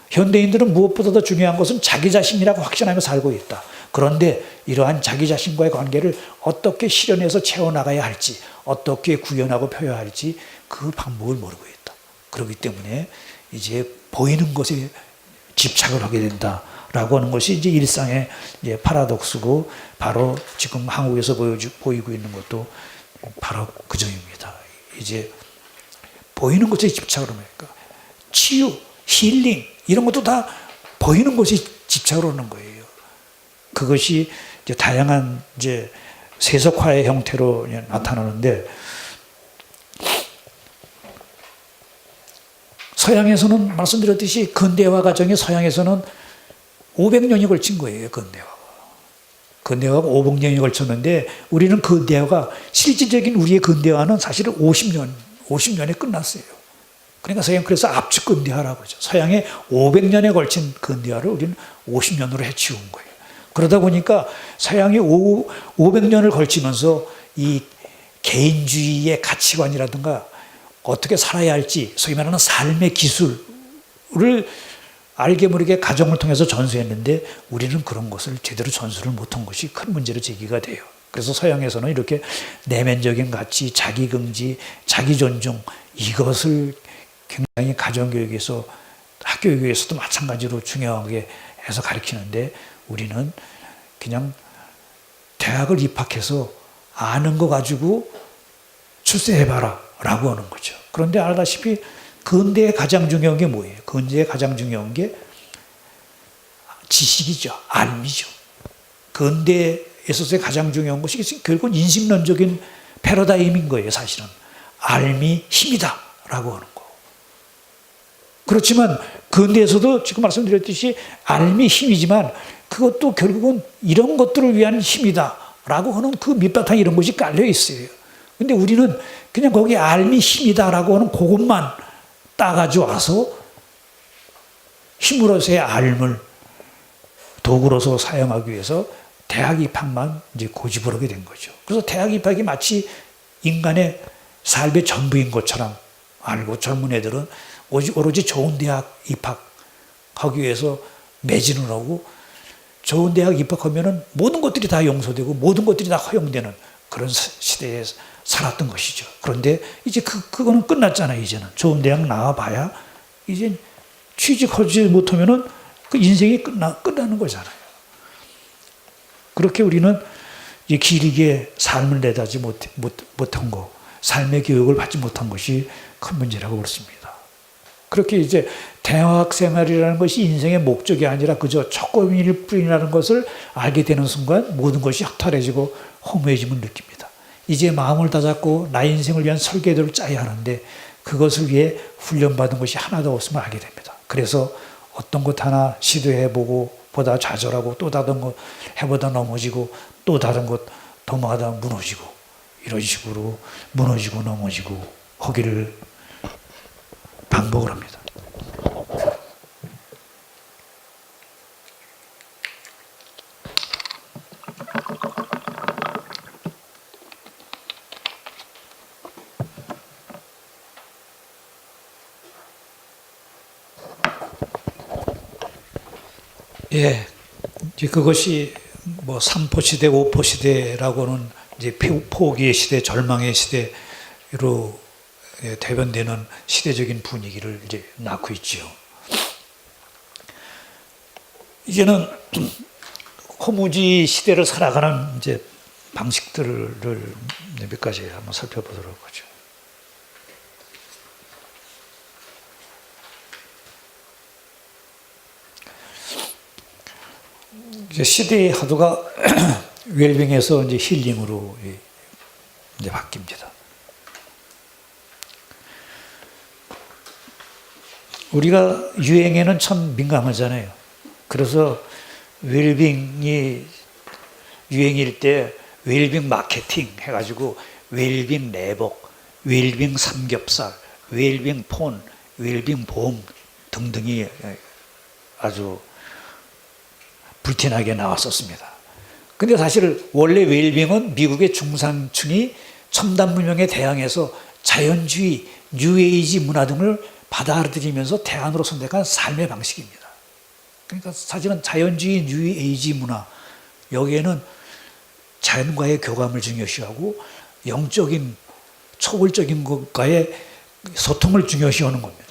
현대인들은 무엇보다 더 중요한 것은 자기 자신이라고 확신하며 살고 있다. 그런데 이러한 자기 자신과의 관계를 어떻게 실현해서 채워나가야 할지, 어떻게 구현하고 표현할지 그 방법을 모르고 있다. 그렇기 때문에 이제 보이는 것에 집착을 하게 된다라고 하는 것이 이제 일상의 이제 파라독스고 바로 지금 한국에서 보이고 있는 것도 바로 그 점입니다. 이제 보이는 것에 집착을 하니까 치유, 힐링 이런 것도 다 보이는 것에 집착을 하는 거예요. 그것이 이제 다양한 이제 세속화의 형태로 나타나는데 서양에서는 말씀드렸듯이 근대화 과정이 서양에서는 500년이 걸친 거예요. 근대화가 500년이 걸쳤는데 우리는 근대화가 실질적인 우리의 근대화는 사실은 50년에 끝났어요. 그러니까 서양 그래서 압축 근대화라고 하죠. 서양의 500년에 걸친 근대화를 우리는 50년으로 해치운 거예요. 그러다 보니까 서양이 500년을 걸치면서 이 개인주의의 가치관이라든가 어떻게 살아야 할지 소위 말하는 삶의 기술을 알게 모르게 가정을 통해서 전수했는데 우리는 그런 것을 제대로 전수를 못한 것이 큰 문제로 제기가 돼요. 그래서 서양에서는 이렇게 내면적인 가치, 자기긍지, 자기존중 이것을 굉장히 가정교육에서 학교교육에서도 마찬가지로 중요하게 해서 가르치는데 우리는 그냥 대학을 입학해서 아는 거 가지고 출세해봐라 라고 하는 거죠. 그런데 알다시피 근대에 가장 중요한 게 뭐예요? 근대에 가장 중요한 게 지식이죠. 알미죠. 근대에 있어서 가장 중요한 것이 결국은 인식론적인 패러다임인 거예요, 사실은. 알미 힘이다 라고 하는 거. 그렇지만 근대에서도 지금 말씀드렸듯이 알미 힘이지만 그것도 결국은 이런 것들을 위한 힘이다 라고 하는 그 밑바탕에 이런 것이 깔려 있어요. 근데 우리는 그냥 거기 알미 힘이다 라고 하는 그것만 따가지고 와서 힘으로서의 알을 도구로서 사용하기 위해서 대학 입학만 이제 고집을 하게 된 거죠. 그래서 대학 입학이 마치 인간의 삶의 전부인 것처럼 알고 젊은 애들은 오로지 좋은 대학 입학하기 위해서 매진을 하고 좋은 대학 입학하면은 모든 것들이 다 용서되고 모든 것들이 다 허용되는 그런 시대에 살았던 것이죠. 그런데 이제 그거는 끝났잖아요. 이제는 좋은 대학 나와봐야 이제 취직하지 못하면은 그 인생이 끝나는 거잖아요. 그렇게 우리는 이 길게 삶을 내다지 못한 거, 삶의 교육을 받지 못한 것이 큰 문제라고 그렇습니다. 그렇게 이제 대학 생활이라는 것이 인생의 목적이 아니라 그저 조금일 뿐이라는 것을 알게 되는 순간 모든 것이 허탈해지고 허무해짐을 느낍니다. 이제 마음을 다잡고 나의 인생을 위한 설계도를 짜야 하는데 그것을 위해 훈련받은 것이 하나도 없음을 알게 됩니다. 그래서 어떤 것 하나 시도해보고 보다 좌절하고 또 다른 것 해보다 넘어지고 또 다른 것 도모하다 무너지고 이런 식으로 무너지고 넘어지고 하기를 반복을 합니다. 예, 이제 그것이 뭐 3포 시대, 5포 시대라고는 이제 포기의 시대, 절망의 시대로 대변되는 시대적인 분위기를 이제 낳고 있지요. 이제는 허무지 시대를 살아가는 이제 방식들을 몇 가지 한번 살펴보도록 하죠. 이제 시대의 하도가 웰빙에서 이제 힐링으로 이제 바뀝니다. 우리가 유행에는 참 민감하잖아요. 그래서 웰빙이 유행일 때 웰빙 마케팅 해가지고 웰빙 내복, 웰빙 삼겹살, 웰빙 폰, 웰빙 보험 등등이 아주 불티나게 나왔었습니다. 근데 사실 원래 웰빙은 미국의 중산층이 첨단 문명에 대항해서 자연주의, 뉴에이지 문화 등을 받아들이면서 대안으로 선택한 삶의 방식입니다. 그러니까 사실은 자연주의, 뉴에이지 문화, 여기에는 자연과의 교감을 중요시하고 영적인, 초월적인 것과의 소통을 중요시하는 겁니다.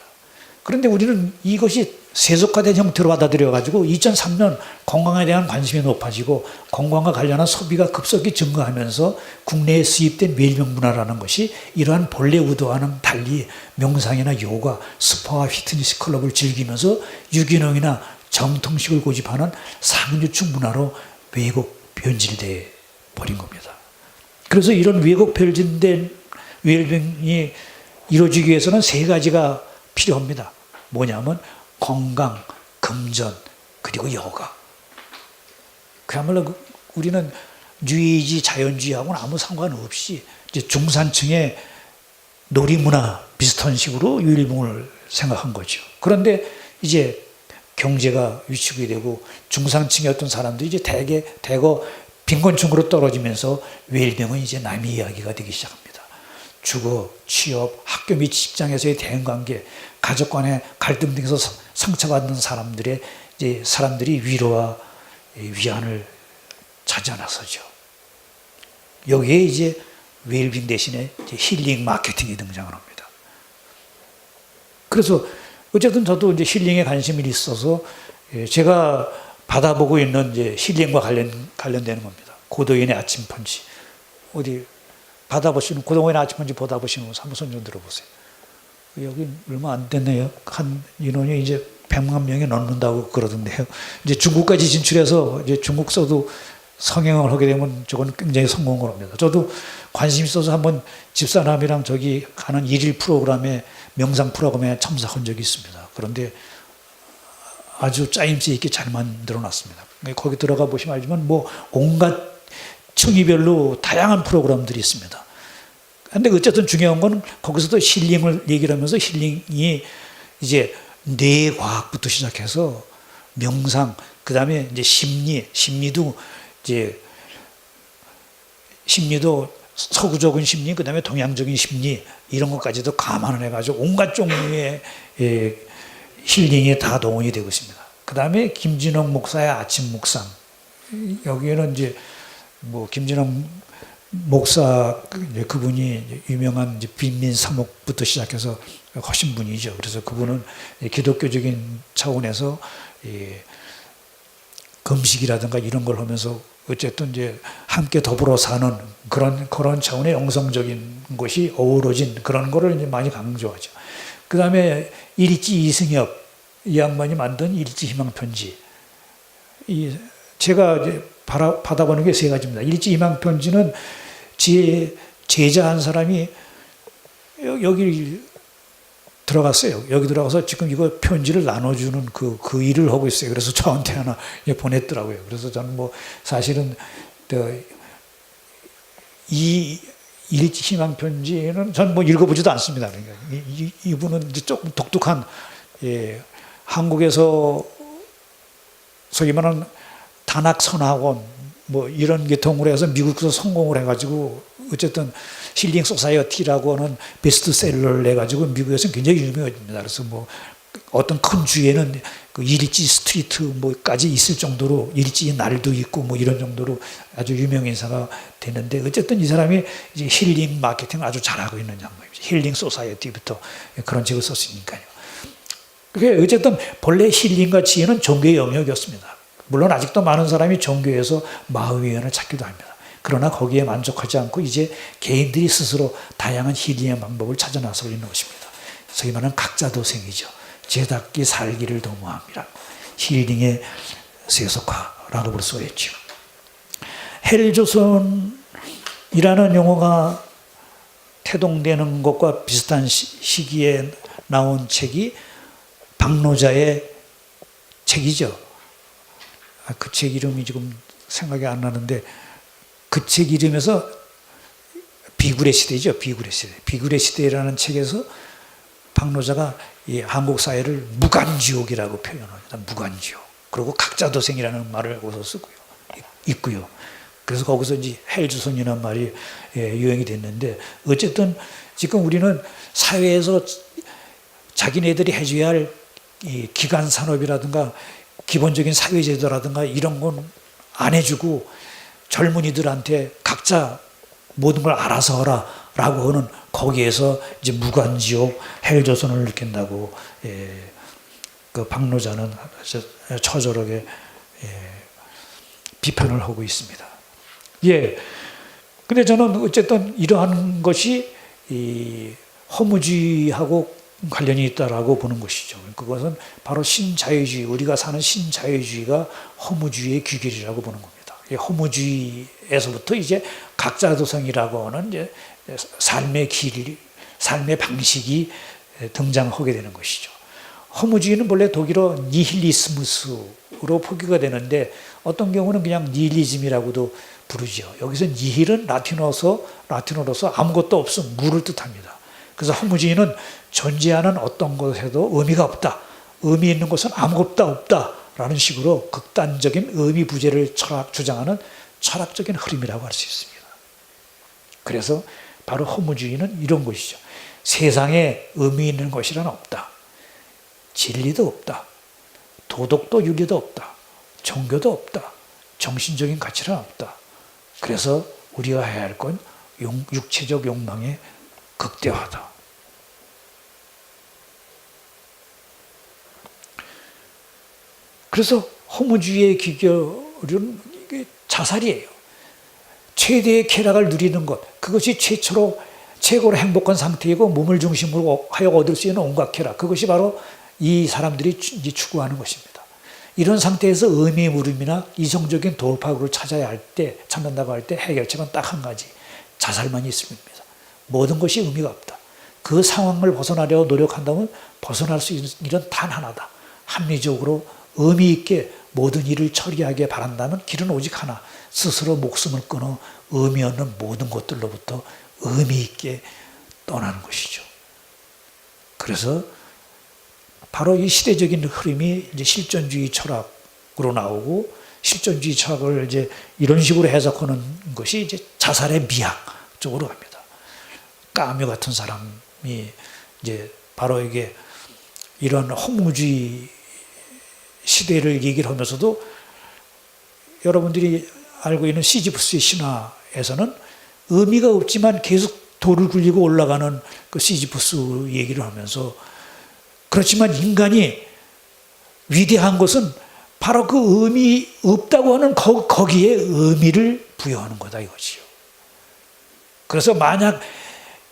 그런데 우리는 이것이 세속화된 형태로 받아들여가지고 2003년 건강에 대한 관심이 높아지고 건강과 관련한 소비가 급속히 증가하면서 국내에 수입된 웰빙 문화라는 것이 이러한 본래 의도와는 달리 명상이나 요가, 스파와 피트니스 클럽을 즐기면서 유기농이나 정통식을 고집하는 상류층 문화로 왜곡 변질돼 버린 겁니다. 그래서 이런 왜곡 변질된 웰빙이 이루어지기 위해서는 세 가지가 필요합니다. 뭐냐면 건강, 금전, 그리고 요가. 그야말로 우리는 뉴에이지 자연주의하고는 아무 상관없이 이제 중산층의 놀이문화 비슷한 식으로 웰빙을 생각한 거죠. 그런데 이제 경제가 위축이 되고 중산층의 어떤 사람들이 이제 대거 빈곤층으로 떨어지면서 웰빙은 이제 남의 이야기가 되기 시작합니다. 주거, 취업, 학교 및 직장에서의 대인관계, 가족 간의 갈등 등에서 상처받는 사람들이 위로와 위안을 찾아 나서죠. 여기에 이제 웰빙 대신에 이제 힐링 마케팅이 등장을 합니다. 그래서 어쨌든 저도 이제 힐링에 관심이 있어서 제가 받아보고 있는 이제 힐링과 관련되는 겁니다. 고도인의 아침 펀치. 어디 받아보시는, 고도인의 아침 펀치 받아보시는 분 한번 손 좀 들어보세요. 여기 얼마 안 됐네요. 한 인원이 이제 100만 명이 넘는다고 그러던데요. 이제 중국까지 진출해서 이제 중국서도 성행을 하게 되면 저건 굉장히 성공을 합니다. 저도 관심 있어서 한번 집사람이랑 저기 가는 일일 프로그램에 명상 프로그램에 참석한 적이 있습니다. 그런데 아주 짜임새 있게 잘 만들어 놨습니다. 거기 들어가 보시면 알지만 뭐 온갖 층위별로 다양한 프로그램들이 있습니다. 근데 어쨌든 중요한 건 거기서도 힐링을 얘기를 하면서 힐링이 이제 뇌과학부터 시작해서 명상, 그 다음에 이제 심리도 이제 심리도 서구적인 심리, 그 다음에 동양적인 심리 이런 것까지도 감안을 해가지고 온갖 종류의 힐링에 다 동원이 되고 있습니다. 그 다음에 김진영 목사의 아침 묵상, 여기에는 이제 뭐 김진영 목사 그분이 유명한 이제 빈민 사목부터 시작해서 하신 분이죠. 그래서 그분은 기독교적인 차원에서 금식이라든가 이런 걸 하면서 어쨌든 이제 함께 더불어 사는 그런 차원의 영성적인 것이 어우러진 그런 거를 이제 많이 강조하죠. 그 다음에 일일지 이승엽 이 양반이 만든 일일지 희망편지. 제가 이제 받아보는 게 세 가지입니다. 일일지 희망편지는 제자 한 사람이 여기 들어갔어요. 여기 들어가서 지금 이거 편지를 나눠주는 그 일을 하고 있어요. 그래서 저한테 하나 보냈더라고요. 그래서 저는 뭐 사실은 이 일일지 희망편지는 전 뭐 읽어보지도 않습니다. 그러니까 이분은 이제 조금 독특한, 한국에서 소위 말하는 단학선학원 뭐 이런 계통으로 해서 미국에서 성공을 해가지고 어쨌든 힐링 소사이어티라고 하는 베스트셀러를 내가지고 미국에서는 굉장히 유명해집니다. 그래서 뭐 어떤 큰 주에는 그 일일지 스트리트 뭐까지 있을 정도로 일일지 날도 있고 뭐 이런 정도로 아주 유명 인사가 되는데, 어쨌든 이 사람이 이제 힐링 마케팅을 아주 잘하고 있는 양반입니다. 힐링 소사이어티부터 그런 책을 썼으니까요. 그게 어쨌든 본래 힐링과 지혜는 종교의 영역이었습니다. 물론 아직도 많은 사람이 종교에서 마음의 위안을 찾기도 합니다. 그러나 거기에 만족하지 않고 이제 개인들이 스스로 다양한 힐링의 방법을 찾아 나서고 있는 것입니다. 소위 말하는 각자도생이죠. 죄답게 살기를 도모함이라. 힐링의 세속화라고 볼 수가 있죠. 헬조선이라는 용어가 태동되는 것과 비슷한 시기에 나온 책이 박노자의 책이죠. 그 책 이름이 지금 생각이 안 나는데, 그 책 이름에서 비굴의 시대죠. 비굴의 시대. 비굴의 시대라는 책에서 박노자가 이 한국 사회를 무간지옥이라고 표현합니다. 무간지옥. 그리고 각자도생이라는 말을 거기서 쓰고요. 있고요. 그래서 거기서 이제 헬조선이라는 말이 유행이 됐는데, 어쨌든 지금 우리는 사회에서 자기네들이 해줘야 할 이 기간 산업이라든가 기본적인 사회제도라든가 이런 건 안 해주고 젊은이들한테 각자 모든 걸 알아서 하라 라고 하는, 거기에서 이제 무간지옥 헬조선을 느낀다고 그 박노자는 처절하게 비판을 하고 있습니다. 근데 저는 어쨌든 이러한 것이 이 허무주의하고 관련이 있다라고 보는 것이죠. 그것은 바로 신자유주의, 우리가 사는 신자유주의가 허무주의의 귀결이라고 보는 겁니다. 허무주의에서부터 이제 각자도성이라고 하는 이제 삶의 길, 삶의 방식이 등장하게 되는 것이죠. 허무주의는 본래 독일어 니힐리스무스로 표기가 되는데, 어떤 경우는 그냥 니힐리즘이라고도 부르죠. 여기서 니힐은 라틴어로서 아무것도 없음, 무를 뜻합니다. 그래서 허무주의는 존재하는 어떤 것에도 의미가 없다, 의미 있는 것은 아무것도 없다라는 식으로 극단적인 의미 부재를 주장하는 철학적인 흐름이라고 할 수 있습니다. 그래서 바로 허무주의는 이런 것이죠. 세상에 의미 있는 것이란 없다. 진리도 없다. 도덕도 윤리도 없다. 종교도 없다. 정신적인 가치란 없다. 그래서 우리가 해야 할 건 육체적 욕망의 극대화다. 그래서 허무주의의 귀결은 자살이에요. 최대의 쾌락을 누리는 것, 그것이 최고로 행복한 상태이고 몸을 중심으로 하여 얻을 수 있는 온갖 쾌락, 그것이 바로 이 사람들이 이제 추구하는 것입니다. 이런 상태에서 의미의 물음이나 이성적인 돌파구를 찾는다고 할 때 해결책은 딱 한 가지, 자살만 있습니다. 모든 것이 의미가 없다. 그 상황을 벗어나려고 노력한다면 벗어날 수 있는 일은 단 하나다. 합리적으로 의미 있게 모든 일을 처리하게 바란다면 길은 오직 하나, 스스로 목숨을 끊어 의미 없는 모든 것들로부터 의미 있게 떠나는 것이죠. 그래서 바로 이 시대적인 흐름이 이제 실존주의 철학으로 나오고, 실존주의 철학을 이제 이런 식으로 해석하는 것이 이제 자살의 미학 쪽으로 갑니다. 까뮤 같은 사람이 이제 바로 이게 이런 허무주의 시대를 얘기를 하면서도, 여러분들이 알고 있는 시지프스의 신화에서는 의미가 없지만 계속 돌을 굴리고 올라가는 그 시지프스 얘기를 하면서, 그렇지만 인간이 위대한 것은 바로 그 의미 없다고 하는 거기에 의미를 부여하는 거다 이거지요. 그래서 만약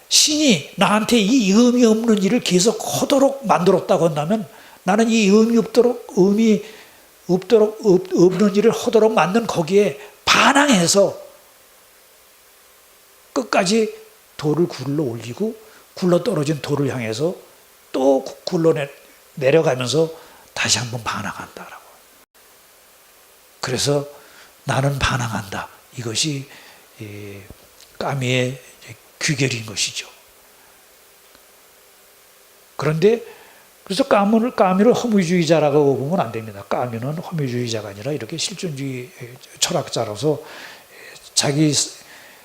신이 나한테 이 의미 없는 일을 계속 하도록 만들었다고 한다면, 나는 이 의미 없는 일을 하도록 만든 거기에 반항해서 끝까지 돌을 굴러 올리고, 굴러 떨어진 돌을 향해서 또 굴러 내려가면서 다시 한번 반항한다라고. 그래서 나는 반항한다. 이것이 까미의 귀결인 것이죠. 그런데 그래서 까미를 허무주의자라고 보면 안 됩니다. 까미는 허무주의자가 아니라 이렇게 실존주의 철학자로서 자기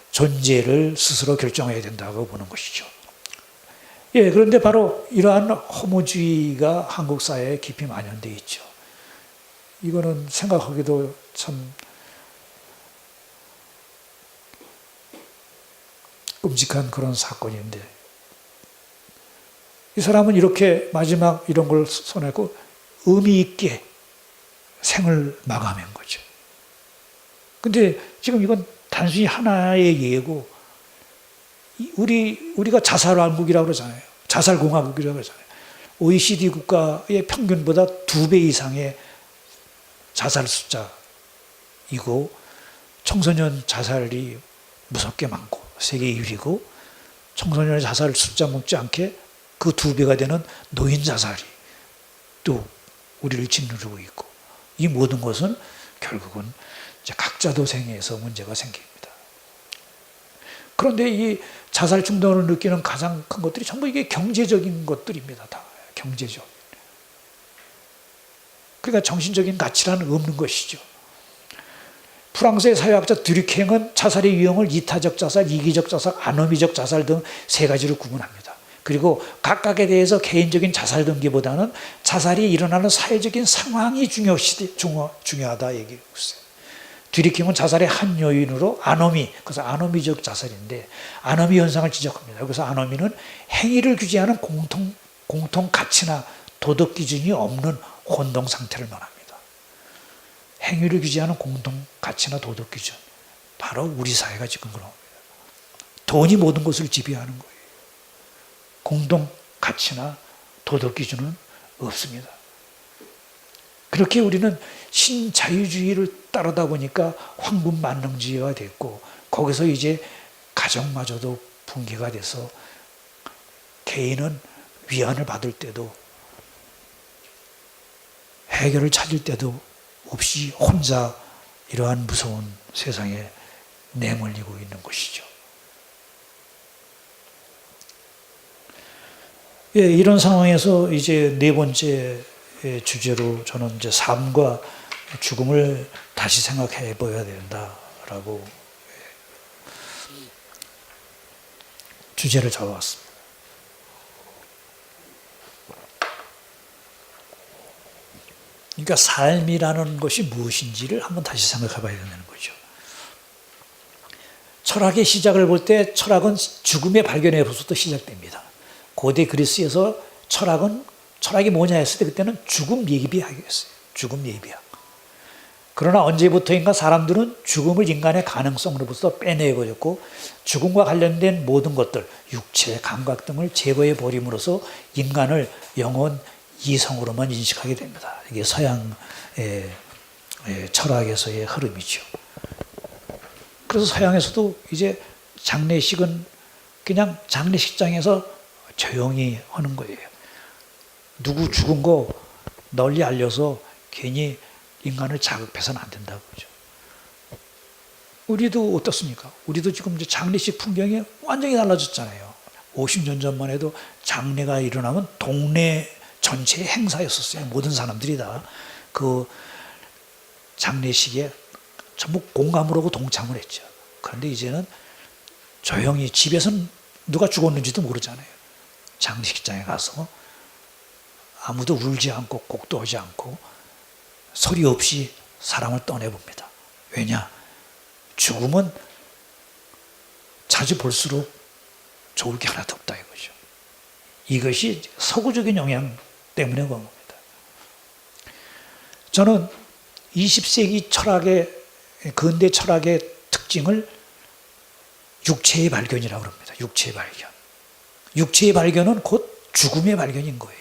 존재를 스스로 결정해야 된다고 보는 것이죠. 예, 그런데 바로 이러한 허무주의가 한국 사회에 깊이 만연되어 있죠. 이거는 생각하기도 참 끔찍한 그런 사건인데, 이 사람은 이렇게 마지막 이런 걸 손했고 의미 있게 생을 마감한 거죠. 근데 지금 이건 단순히 하나의 예고, 우리가 자살왕국이라고 그러잖아요. 자살공화국이라고 그러잖아요. OECD 국가의 평균보다 2배 이상의 자살 숫자이고, 청소년 자살이 무섭게 많고 세계 1위고, 청소년의 자살 숫자 못지않게 그 2배가 되는 노인 자살이 또 우리를 짓누르고 있고, 이 모든 것은 결국은 이제 각자도생에서 문제가 생깁니다. 그런데 이 자살 충동을 느끼는 가장 큰 것들이 전부 이게 경제적인 것들입니다. 다 경제적. 그러니까 정신적인 가치란 없는 것이죠. 프랑스의 사회학자 드류킹은 자살의 유형을 이타적 자살, 이기적 자살, 아노미적 자살 등 3가지로 구분합니다. 그리고 각각에 대해서 개인적인 자살 동기보다는 자살이 일어나는 사회적인 상황이 중요하다 얘기하고 있어요. 드류킹은 자살의 한 요인으로 그래서 아노미적 자살인데, 아노미 현상을 지적합니다. 그래서 아노미는 행위를 규제하는 공통 가치나 도덕 기준이 없는 혼동 상태를 말합니다. 행위를 규제하는 공통 가치나 도덕 기준, 바로 우리 사회가 지금 그런 겁니다. 돈이 모든 것을 지배하는 거예요. 공동 가치나 도덕 기준은 없습니다. 그렇게 우리는 신자유주의를 따르다 보니까 황금만능주의가 됐고, 거기서 이제 가정마저도 붕괴가 돼서 개인은 위안을 받을 때도 해결을 찾을 때도 없이 혼자 이러한 무서운 세상에 내몰리고 있는 것이죠. 예, 이런 상황에서 이제 4번째 주제로 저는 이제 삶과 죽음을 다시 생각해 보아야 된다라고 주제를 잡아왔습니다. 그러니까 삶이라는 것이 무엇인지를 한번 다시 생각해 봐야 된다는 거죠. 철학의 시작을 볼 때 철학은 죽음의 발견에서부터 시작됩니다. 고대 그리스에서 철학이 뭐냐 했을 때 그때는 죽음 예비학이었어요. 죽음 예비학. 그러나 언제부터인가 사람들은 죽음을 인간의 가능성으로부터 빼내버렸고, 죽음과 관련된 모든 것들, 육체, 감각 등을 제거해 버림으로써 인간을 영혼, 이성으로만 인식하게 됩니다. 이게 서양 철학에서의 흐름이죠. 그래서 서양에서도 이제 장례식은 그냥 장례식장에서 조용히 하는 거예요. 누구 죽은 거 널리 알려서 괜히 인간을 자극해서는 안 된다고 그러죠. 우리도 어떻습니까? 우리도 지금 이제 장례식 풍경이 완전히 달라졌잖아요. 50년 전만 해도 장례가 일어나면 동네 전체의 행사였었어요. 모든 사람들이 다 그 장례식에 전부 공감을 하고 동참을 했죠. 그런데 이제는 조용히 집에서는 누가 죽었는지도 모르잖아요. 장례식장에 가서 아무도 울지 않고 곡도하지 않고 소리 없이 사람을 떠내봅니다. 왜냐? 죽음은 자주 볼수록 좋을 게 하나도 없다 이거죠. 이것이 서구적인 영향 때문에 그런 겁니다. 저는 20세기 철학의 근대 철학의 특징을 육체의 발견이라고 합니다. 육체의 발견. 육체의 발견은 곧 죽음의 발견인 거예요.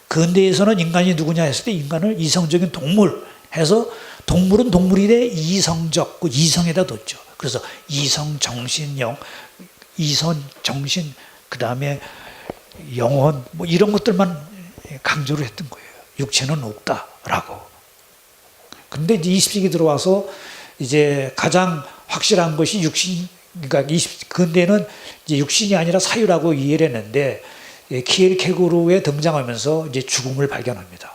근대에서는 인간이 누구냐 했을 때 인간을 이성적인 동물 해서 동물은 동물인데 이성적, 그 이성에다 뒀죠. 그래서 이성, 정신, 이성, 정신, 그 다음에 영혼, 뭐 이런 것들만 강조를 했던 거예요. 육체는 없다라고. 근데 이제 20세기 들어와서 이제 가장 확실한 것이 육신, 그러니까 근대는 이제 육신이 아니라 사유라고 이해를 했는데 키엘케고르에 등장하면서 이제 죽음을 발견합니다.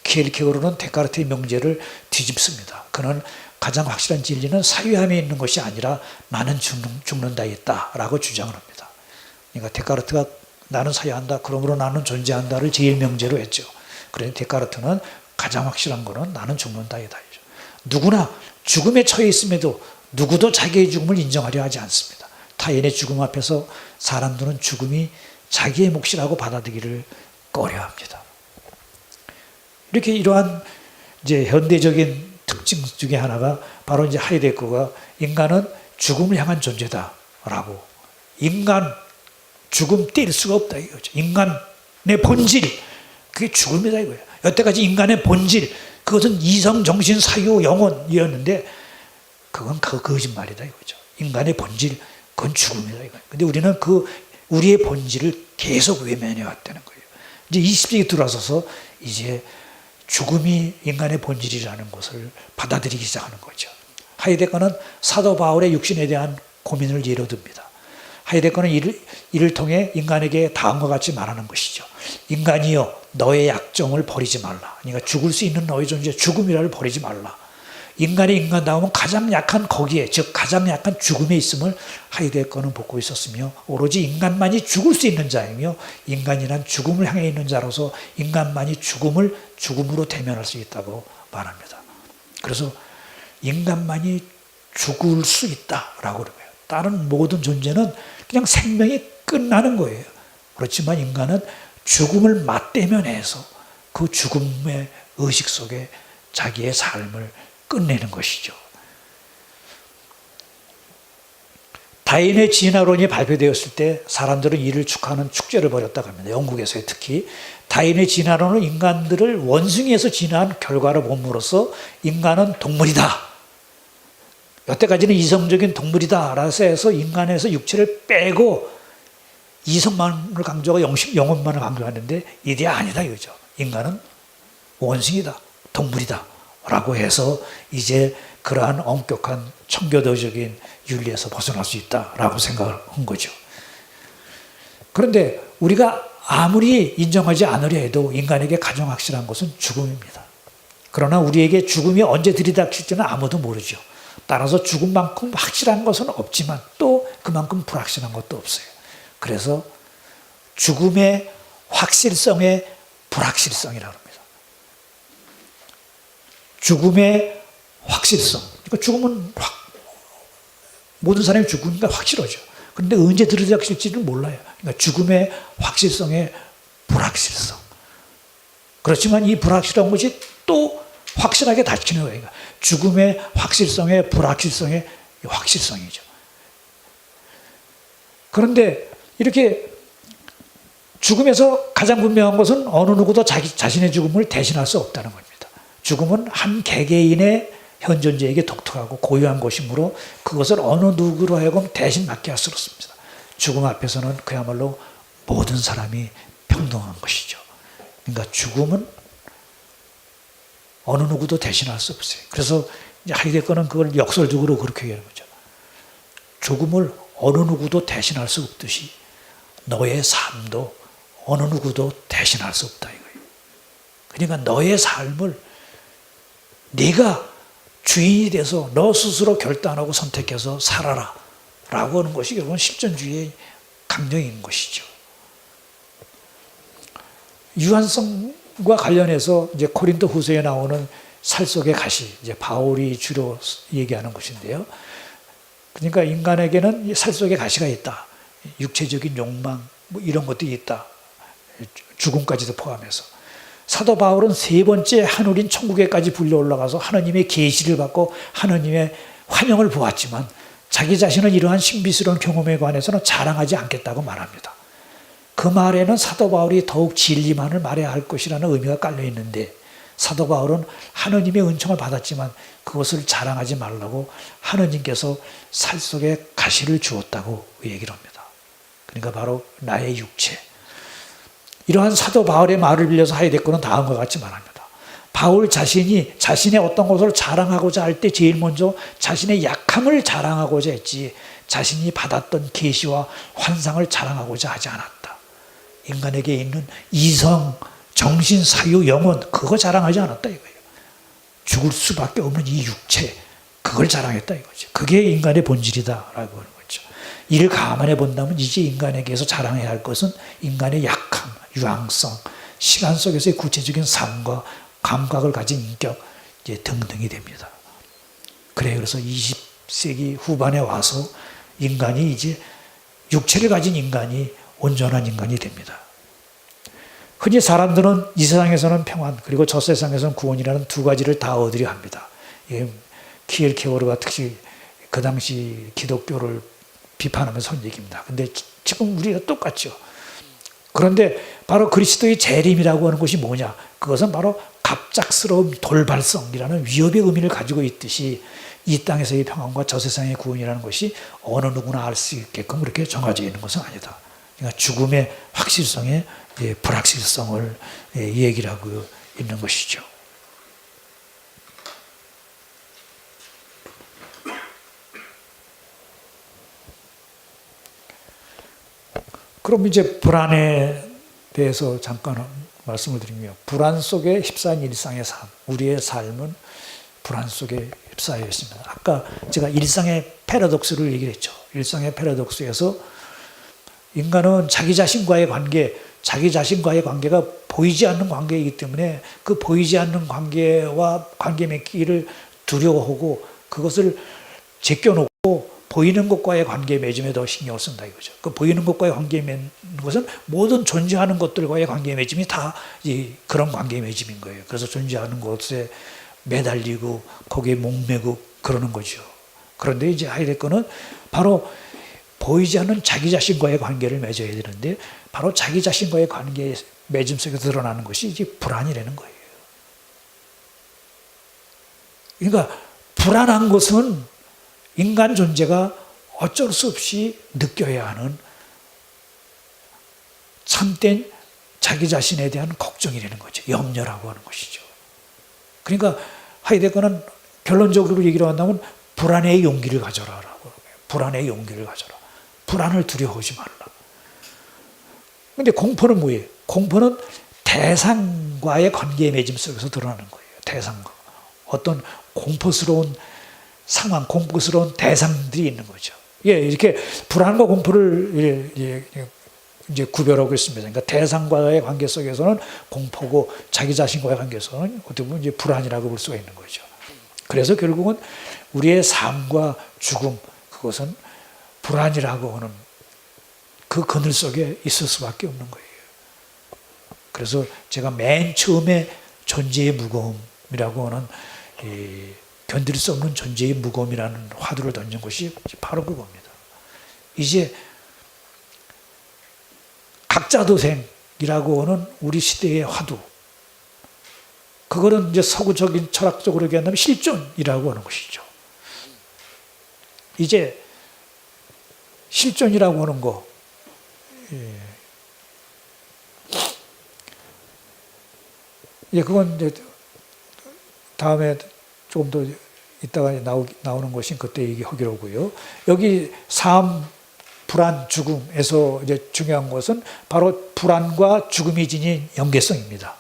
키엘케고르는 데카르트의 명제를 뒤집습니다. 그는 가장 확실한 진리는 사유함에 있는 것이 아니라 나는 죽는다 했다라고 주장을 합니다. 그러니까 데카르트가 나는 사유한다, 그러므로 나는 존재한다를 제일 명제로 했죠. 그런데 데카르트는 가장 확실한 것은 나는 죽는다 이다. 누구나 죽음에 처해 있음에도 누구도 자기의 죽음을 인정하려 하지 않습니다. 타인의 죽음 앞에서 사람들은 죽음이 자기의 몫이라고 받아들이기를 꺼려합니다. 이렇게 이러한 이제 현대적인 특징 중에 하나가 바로 이제 하이데거가 인간은 죽음을 향한 존재다라고, 인간 죽음 뗄 수가 없다 이거죠. 인간의 본질, 그게 죽음이다 이거예요. 여태까지 인간의 본질, 그것은 이성, 정신, 사유, 영혼이었는데 그건 거짓말이다 이거죠. 인간의 본질, 그건 죽음이다 이거예요. 근데 우리는 우리의 본질을 계속 외면해 왔다는 거예요. 이제 20세기 들어서서 이제 죽음이 인간의 본질이라는 것을 받아들이기 시작하는 거죠. 하이데거는 사도 바울의 육신에 대한 고민을 예로 듭니다. 하이데거는 이를 통해 인간에게 다음과 같이 말하는 것이죠. 인간이여, 너의 약점을 버리지 말라. 그러니까 죽을 수 있는 너의 존재, 죽음이라를 버리지 말라. 인간이 인간다움은 가장 약한 거기에, 즉 가장 약한 죽음에 있음을 하이데거는 보고 있었으며, 오로지 인간만이 죽을 수 있는 자이며 인간이란 죽음을 향해 있는 자로서 인간만이 죽음으로 대면할 수 있다고 말합니다. 그래서 인간만이 죽을 수 있다라고 그래요. 다른 모든 존재는 그냥 생명이 끝나는 거예요. 그렇지만 인간은 죽음을 맞대면해서 그 죽음의 의식 속에 자기의 삶을 끝내는 것이죠. 다윈의 진화론이 발표되었을 때 사람들은 이를 축하하는 축제를 벌였다고 합니다. 영국에서의 특히 다윈의 진화론은 인간들을 원숭이에서 진화한 결과를 본으로써 인간은 동물이다. 여태까지는 이성적인 동물이다 라서 해서 인간에서 육체를 빼고 이성만을 강조하고 영혼만을 강조하는데 이게 아니다 이거죠. 인간은 원숭이다, 동물이다 라고 해서 이제 그러한 엄격한 청교도적인 윤리에서 벗어날 수 있다라고 생각을 한 거죠. 그런데 우리가 아무리 인정하지 않으려 해도 인간에게 가장 확실한 것은 죽음입니다. 그러나 우리에게 죽음이 언제 들이닥칠지는 아무도 모르죠. 따라서 죽음만큼 확실한 것은 없지만 또 그만큼 불확실한 것도 없어요. 그래서 죽음의 확실성의 불확실성이라고 합니다. 죽음의 확실성. 그러니까 죽음은 모든 사람이 죽으니까 확실하죠. 그런데 언제 들이닥칠지는 몰라요. 그러니까 죽음의 확실성의 불확실성. 그렇지만 이 불확실한 것이 또 확실하게 닫히는 거예요. 죽음의 확실성의 불확실성의 확실성이죠. 그런데 이렇게 죽음에서 가장 분명한 것은 어느 누구도 자신의 죽음을 대신할 수 없다는 겁니다. 죽음은 한 개개인의 현 존재에게 독특하고 고유한 것이므로 그것을 어느 누구로 하여금 대신 맡게 할 수 없습니다. 죽음 앞에서는 그야말로 모든 사람이 평등한 것이죠. 그러니까 죽음은 어느 누구도 대신할 수 없어요. 그래서 하이데거는 그걸 역설적으로 그렇게 얘기하는 거죠. 죽음을 어느 누구도 대신할 수 없듯이 너의 삶도 어느 누구도 대신할 수 없다 이거예요. 그러니까 너의 삶을 네가 주인이 돼서 너 스스로 결단하고 선택해서 살아라 라고 하는 것이 결국은 실존주의의 강령인 것이죠. 유한성과 관련해서 이제 고린도 후서에 나오는 살 속의 가시, 이제 바울이 주로 얘기하는 것인데요. 그러니까 인간에게는 살 속의 가시가 있다. 육체적인 욕망, 뭐 이런 것들이 있다. 죽음까지도 포함해서. 사도 바울은 세 번째 하늘인 천국에까지 불려 올라가서 하나님의 계시를 받고 하나님의 환영을 보았지만 자기 자신은 이러한 신비스러운 경험에 관해서는 자랑하지 않겠다고 말합니다. 그 말에는 사도 바울이 더욱 진리만을 말해야 할 것이라는 의미가 깔려 있는데 사도 바울은 하나님의 은총을 받았지만 그것을 자랑하지 말라고 하나님께서 살 속에 가시를 주었다고 얘기를 합니다. 그러니까 바로 나의 육체. 이러한 사도 바울의 말을 빌려서 하이데거는 다음과 같이 말합니다. 바울 자신이 자신의 어떤 것을 자랑하고자 할 때 제일 먼저 자신의 약함을 자랑하고자 했지 자신이 받았던 계시와 환상을 자랑하고자 하지 않았다. 인간에게 있는 이성, 정신, 사유, 영혼 그거 자랑하지 않았다 이거예요. 죽을 수밖에 없는 이 육체 그걸 자랑했다 이거죠. 그게 인간의 본질이다라고 하는 거죠. 이를 감안해 본다면 이제 인간에게서 자랑해야 할 것은 인간의 약함, 유한성, 시간 속에서의 구체적인 삶과 감각을 가진 인격 이제 등등이 됩니다. 그래요. 그래서 20세기 후반에 와서 인간이 이제 육체를 가진 인간이 온전한 인간이 됩니다. 흔히 사람들은 이 세상에서는 평안 그리고 저 세상에서는 구원이라는 두 가지를 다 얻으려 합니다. 키엘케고르가 특히 그 당시 기독교를 비판하면서 한 얘기입니다. 근데 지금 우리가 똑같죠. 그런데 바로 그리스도의 재림이라고 하는 것이 뭐냐? 그것은 바로 갑작스러운 돌발성이라는 위협의 의미를 가지고 있듯이 이 땅에서의 평안과 저 세상의 구원이라는 것이 어느 누구나 알 수 있게끔 그렇게 정해져 있는 것은 아니다. 그러니까 죽음의 확실성의 불확실성을 얘기를 하고 있는 것이죠. 그럼 이제 불안에 대해서 잠깐 말씀을 드리며 불안 속에 휩싸인 일상의 삶, 우리의 삶은 불안 속에 휩싸여 있습니다. 아까 제가 일상의 패러독스를 얘기를 했죠. 일상의 패러독스에서 인간은 자기 자신과의 관계가 보이지 않는 관계이기 때문에 그 보이지 않는 관계와 관계 맺기를 두려워하고 그것을 제껴놓고 보이는 것과의 관계 맺음에 더 신경을 쓴다 이거죠. 그 보이는 것과의 관계 맺는 것은 모든 존재하는 것들과의 관계 맺음이 다 그런 관계 맺음인 거예요. 그래서 존재하는 것에 매달리고 거기에 목매고 그러는 거죠. 그런데 이제 하이데거는 바로 보이지 않는 자기 자신과의 관계를 맺어야 되는데 바로 자기 자신과의 관계 맺음 속에 드러나는 것이 이제 불안이라는 거예요. 그러니까 불안한 것은 인간 존재가 어쩔 수 없이 느껴야 하는 참된 자기 자신에 대한 걱정이라는 거죠. 염려라고 하는 것이죠. 그러니까 하이데거는 결론적으로 얘기를 한다면 불안의 용기를 가져라라고. 불안의 용기를 가져라. 불안을 두려워하지 말라. 그런데 공포는 뭐예요? 공포는 대상과의 관계 맺음 속에서 드러나는 거예요. 대상과. 어떤 공포스러운 상황, 공포스러운 대상들이 있는 거죠. 이렇게 불안과 공포를 이제 구별하고 있습니다. 그러니까 대상과의 관계 속에서는 공포고 자기 자신과의 관계에서는 어떻게 보면 이제 불안이라고 볼 수가 있는 거죠. 그래서 결국은 우리의 삶과 죽음, 그것은 불안이라고 하는 그 그늘 속에 있을 수밖에 없는 거예요. 그래서 제가 맨 처음에 존재의 무거움이라고 하는 견딜 수 없는 존재의 무거움이라는 화두를 던진 것이 바로 그겁니다. 이제 각자도생이라고 하는 우리 시대의 화두, 그거는 이제 서구적인 철학적으로 얘기한다면 실존이라고 하는 것이죠. 이제 실존이라고 하는 거, 예, 그건 이제 다음에 조금 더 이따가 나오는 것이 그때 얘기하기로 하고요. 여기 삶, 불안, 죽음에서 이제 중요한 것은 바로 불안과 죽음이 지닌 연계성입니다.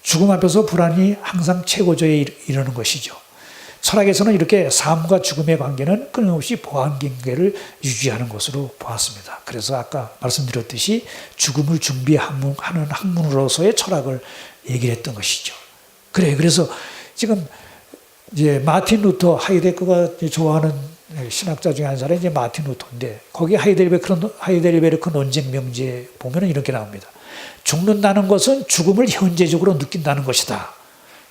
죽음 앞에서 불안이 항상 최고조에 이르는 것이죠. 철학에서는 이렇게 삶과 죽음의 관계는 끊임없이 보완관계를 유지하는 것으로 보았습니다. 그래서 아까 말씀드렸듯이 죽음을 준비하는 학문으로서의 철학을 얘기를 했던 것이죠. 그래서 지금 이제 마틴 루터, 하이데거가 좋아하는 신학자 중에 한 사람이 이제 마틴 루터인데, 거기 하이델베르크 논쟁 명제에 보면은 이렇게 나옵니다. 죽는다는 것은 죽음을 현재적으로 느낀다는 것이다.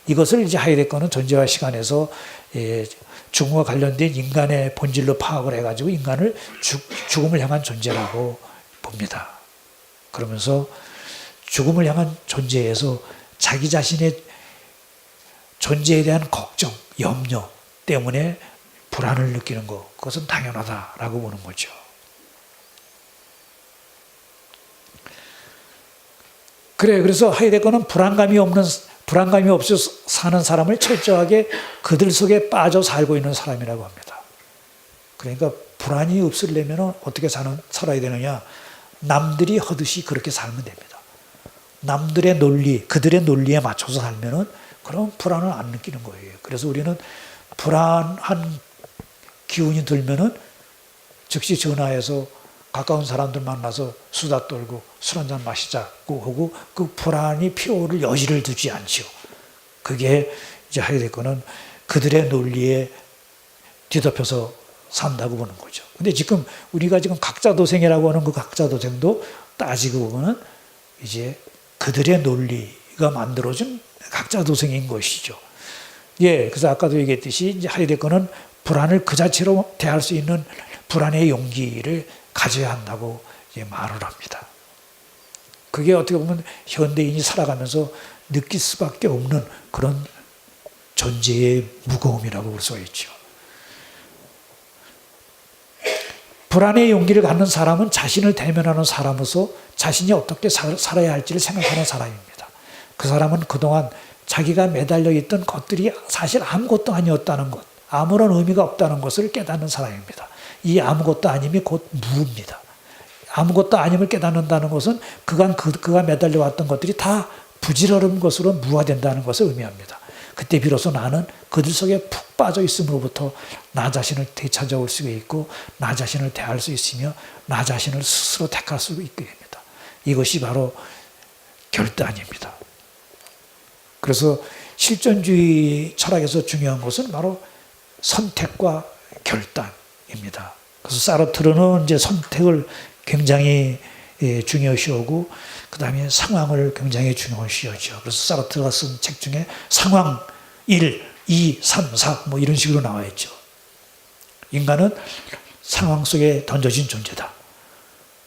이것을 이제 하이데거는 존재와 시간에서 죽음과 관련된 인간의 본질로 파악을 해가지고 인간을 죽음을 향한 존재라고 봅니다. 그러면서 죽음을 향한 존재에서 자기 자신의 존재에 대한 걱정, 염려 때문에 불안을 느끼는 것, 그것은 당연하다라고 보는 거죠. 그래서 하이데거는 불안감이 없어 사는 사람을 철저하게 그들 속에 빠져 살고 있는 사람이라고 합니다. 그러니까 불안이 없으려면 어떻게 살아야 되느냐? 남들이 하듯이 그렇게 살면 됩니다. 남들의 논리, 그들의 논리에 맞춰서 살면은 그럼 불안을 안 느끼는 거예요. 그래서 우리는 불안한 기운이 들면은 즉시 전화해서 가까운 사람들 만나서 수다 떨고 술 한잔 마시자고 하고 그 불안이 피로를 여지를 두지 않죠. 그게 이제 하이데거는 그들의 논리에 뒤덮여서 산다고 보는 거죠. 근데 지금 우리가 지금 각자도생이라고 하는 그 각자도생도 따지고 보면은 이제 그들의 논리가 만들어준 각자도생인 것이죠. 예, 그래서 아까도 얘기했듯이 이제 하이데거는 불안을 그 자체로 대할 수 있는 불안의 용기를 가져야 한다고 이제 말을 합니다. 그게 어떻게 보면 현대인이 살아가면서 느낄 수밖에 없는 그런 존재의 무거움이라고 볼 수가 있죠. 불안의 용기를 갖는 사람은 자신을 대면하는 사람으로서 자신이 어떻게 살아야 할지를 생각하는 사람입니다. 그 사람은 그동안 자기가 매달려 있던 것들이 사실 아무것도 아니었다는 것, 아무런 의미가 없다는 것을 깨닫는 사람입니다. 이 아무것도 아님이 곧 무입니다. 아무것도 아님을 깨닫는다는 것은 그가 매달려 왔던 것들이 다 부질없는 것으로 무화된다는 것을 의미합니다. 그때 비로소 나는 그들 속에 푹 빠져 있음으로부터 나 자신을 되찾아올 수 있고 나 자신을 대할 수 있으며 나 자신을 스스로 택할 수 있게 됩니다. 이것이 바로 결단입니다. 그래서 실존주의 철학에서 중요한 것은 바로 선택과 결단입니다. 그래서 사르트르는 이제 선택을 굉장히 중요시하고 그 다음에 상황을 굉장히 중요시하죠. 그래서 사르트르가 쓴 책 중에 상황 1, 2, 3, 4 뭐 이런 식으로 나와 있죠. 인간은 상황 속에 던져진 존재다.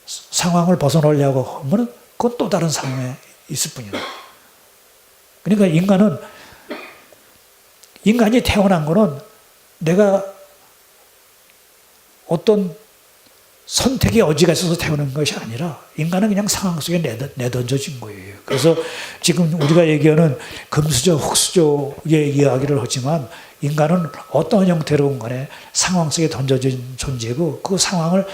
상황을 벗어나려고 하면 그건 또 다른 상황에 있을 뿐이다. 그러니까 인간이 태어난 거는 내가 어떤 선택의 여지가 있어서 태어난 것이 아니라 인간은 그냥 상황 속에 내던져진 거예요. 그래서 지금 우리가 얘기하는 금수저, 흙수저의 이야기를 하지만 인간은 어떤 형태로건 간에 상황 속에 던져진 존재고 그 상황을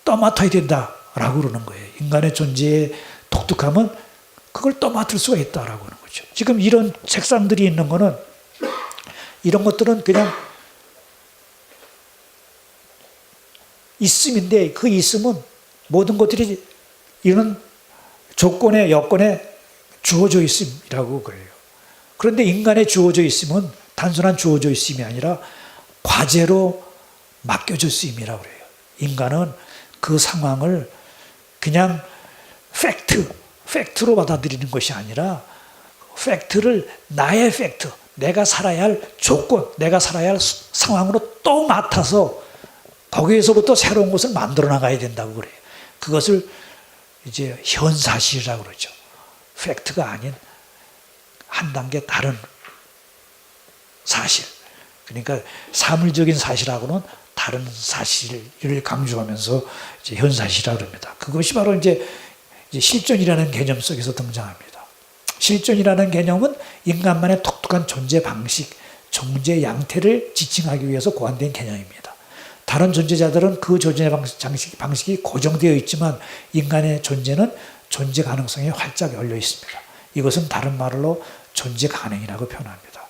떠맡아야 된다라고 그러는 거예요. 인간의 존재의 독특함은 그걸 떠맡을 수가 있다라고 하는 거죠. 지금 이런 책상들이 있는 거는 이런 것들은 그냥 있음인데 그 있음은 모든 것들이 이런 조건에 여건에 주어져 있음이라고 그래요. 그런데 인간의 주어져 있음은 단순한 주어져 있음이 아니라 과제로 맡겨져 있음이라고 그래요. 인간은 그 상황을 그냥 팩트로 받아들이는 것이 아니라 팩트를 나의 팩트, 내가 살아야 할 조건, 내가 살아야 할 상황으로 또 맡아서 거기에서부터 새로운 것을 만들어 나가야 된다고 그래요. 그것을 이제 현사실이라고 그러죠. 팩트가 아닌 한 단계 다른 사실. 그러니까 사물적인 사실하고는 다른 사실을 강조하면서 이제 현사실이라고 합니다. 그것이 바로 이제 실존이라는 개념 속에서 등장합니다. 실존이라는 개념은 인간만의 독특한 존재 방식, 존재 양태를 지칭하기 위해서 고안된 개념입니다. 다른 존재자들은 그 존재 방식이 고정되어 있지만 인간의 존재는 존재 가능성이 활짝 열려 있습니다. 이것은 다른 말로 존재 가능이라고 표현합니다.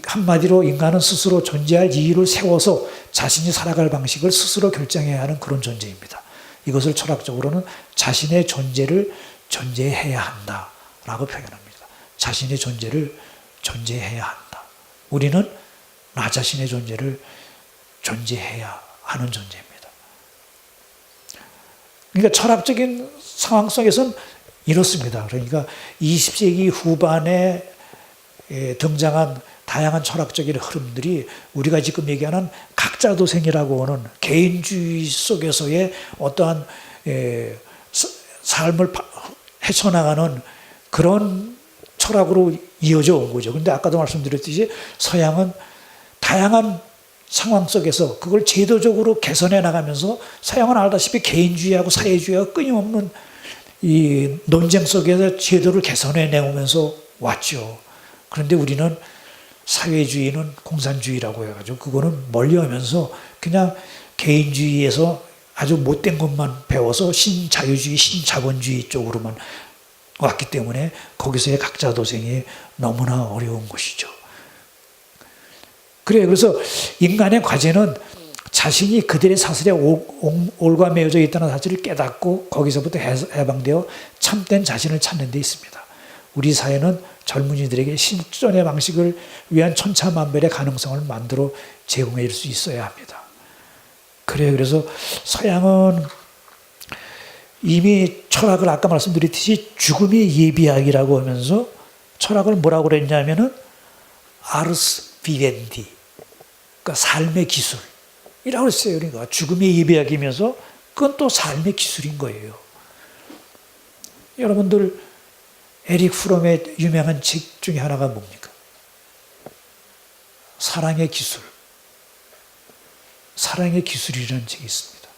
한마디로 인간은 스스로 존재할 이유를 세워서 자신이 살아갈 방식을 스스로 결정해야 하는 그런 존재입니다. 이것을 철학적으로는 자신의 존재를 존재해야 한다라고 표현합니다. 자신의 존재를 존재해야 한다. 우리는 나 자신의 존재를 존재해야 하는 존재입니다. 그러니까 철학적인 상황 속에서는 이렇습니다. 그러니까 20세기 후반에 등장한 다양한 철학적인 흐름들이 우리가 지금 얘기하는 각자도생이라고 하는 개인주의 속에서의 어떠한 삶을 헤쳐나가는 그런 철학으로 이어져 온 거죠. 그런데 아까도 말씀드렸듯이 서양은 다양한 상황 속에서 그걸 제도적으로 개선해 나가면서 서양은 알다시피 개인주의하고 사회주의하고 끊임없는 이 논쟁 속에서 제도를 개선해 내오면서 왔죠. 그런데 우리는 사회주의는 공산주의라고 해가지고 그거는 멀리하면서 그냥 개인주의에서 아주 못된 것만 배워서 신자유주의, 신자본주의 쪽으로만 왔기 때문에 거기서의 각자도생이 너무나 어려운 것이죠. 그래서 인간의 과제는 자신이 그들의 사슬에 올가매어져 있다는 사실을 깨닫고 거기서부터 해방되어 참된 자신을 찾는 데 있습니다. 우리 사회는 젊은이들에게 실존의 방식을 위한 천차만별의 가능성을 만들어 제공해 줄 수 있어야 합니다. 그래서 서양은 이미 철학을 아까 말씀드렸듯이 죽음의 예비학이라고 하면서 철학을 뭐라고 그랬냐면은 아르스 비벤디, 그러니까 삶의 기술이라고 했어요. 그러니까 죽음의 예비학이면서 그건 또 삶의 기술인 거예요. 여러분들 에릭 프롬의 유명한 책 중에 하나가 뭡니까? 사랑의 기술. 사랑의 기술이라는 책이 있습니다.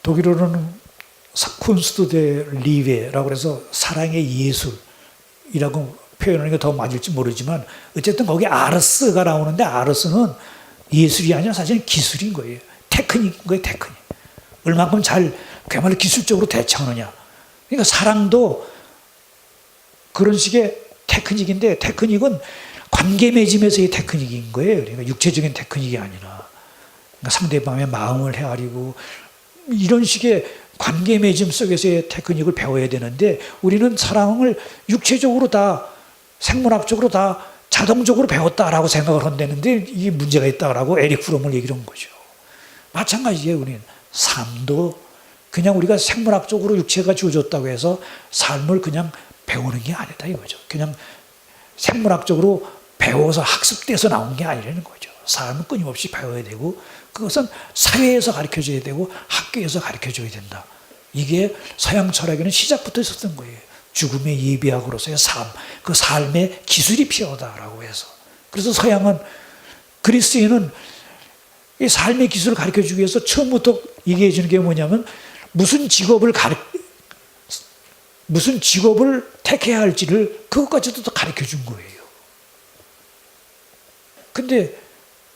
독일어로는 쿤스트 데 리베라고 해서 사랑의 예술이라고 표현하는 게 더 맞을지 모르지만 어쨌든 거기 아르스가 나오는데 아르스는 예술이 아니라 사실은 기술인 거예요. 테크닉인 거예요, 테크닉. 얼만큼 잘 그야말로 기술적으로 대처하느냐. 그러니까 사랑도 그런 식의 테크닉인데 테크닉은 관계 맺음에서의 테크닉인 거예요. 그러니까 육체적인 테크닉이 아니라 그러니까 상대방의 마음을 헤아리고 이런 식의 관계 맺음 속에서의 테크닉을 배워야 되는데 우리는 사랑을 육체적으로 다 생물학적으로 다 자동적으로 배웠다라고 생각을 한다는데 이게 문제가 있다라고 에릭 프롬을 얘기를 한 거죠. 마찬가지예요. 우리는 삶도 그냥 우리가 생물학적으로 육체가 주어졌다고 해서 삶을 그냥 배우는 게 아니다 이거죠. 그냥 생물학적으로 배워서 학습돼서 나온 게 아니라는 거죠. 삶은 끊임없이 배워야 되고 그것은 사회에서 가르쳐줘야 되고 학교에서 가르쳐줘야 된다. 이게 서양 철학에는 시작부터 있었던 거예요. 죽음의 예비학으로서의 삶, 그 삶의 기술이 필요하다라고 해서. 그래서 서양은 그리스인은 이 삶의 기술을 가르쳐주기 위해서 처음부터 얘기해 주는 게 뭐냐면 무슨 직업을 택해야 할지를 그것까지도 가르쳐 준 거예요. 근데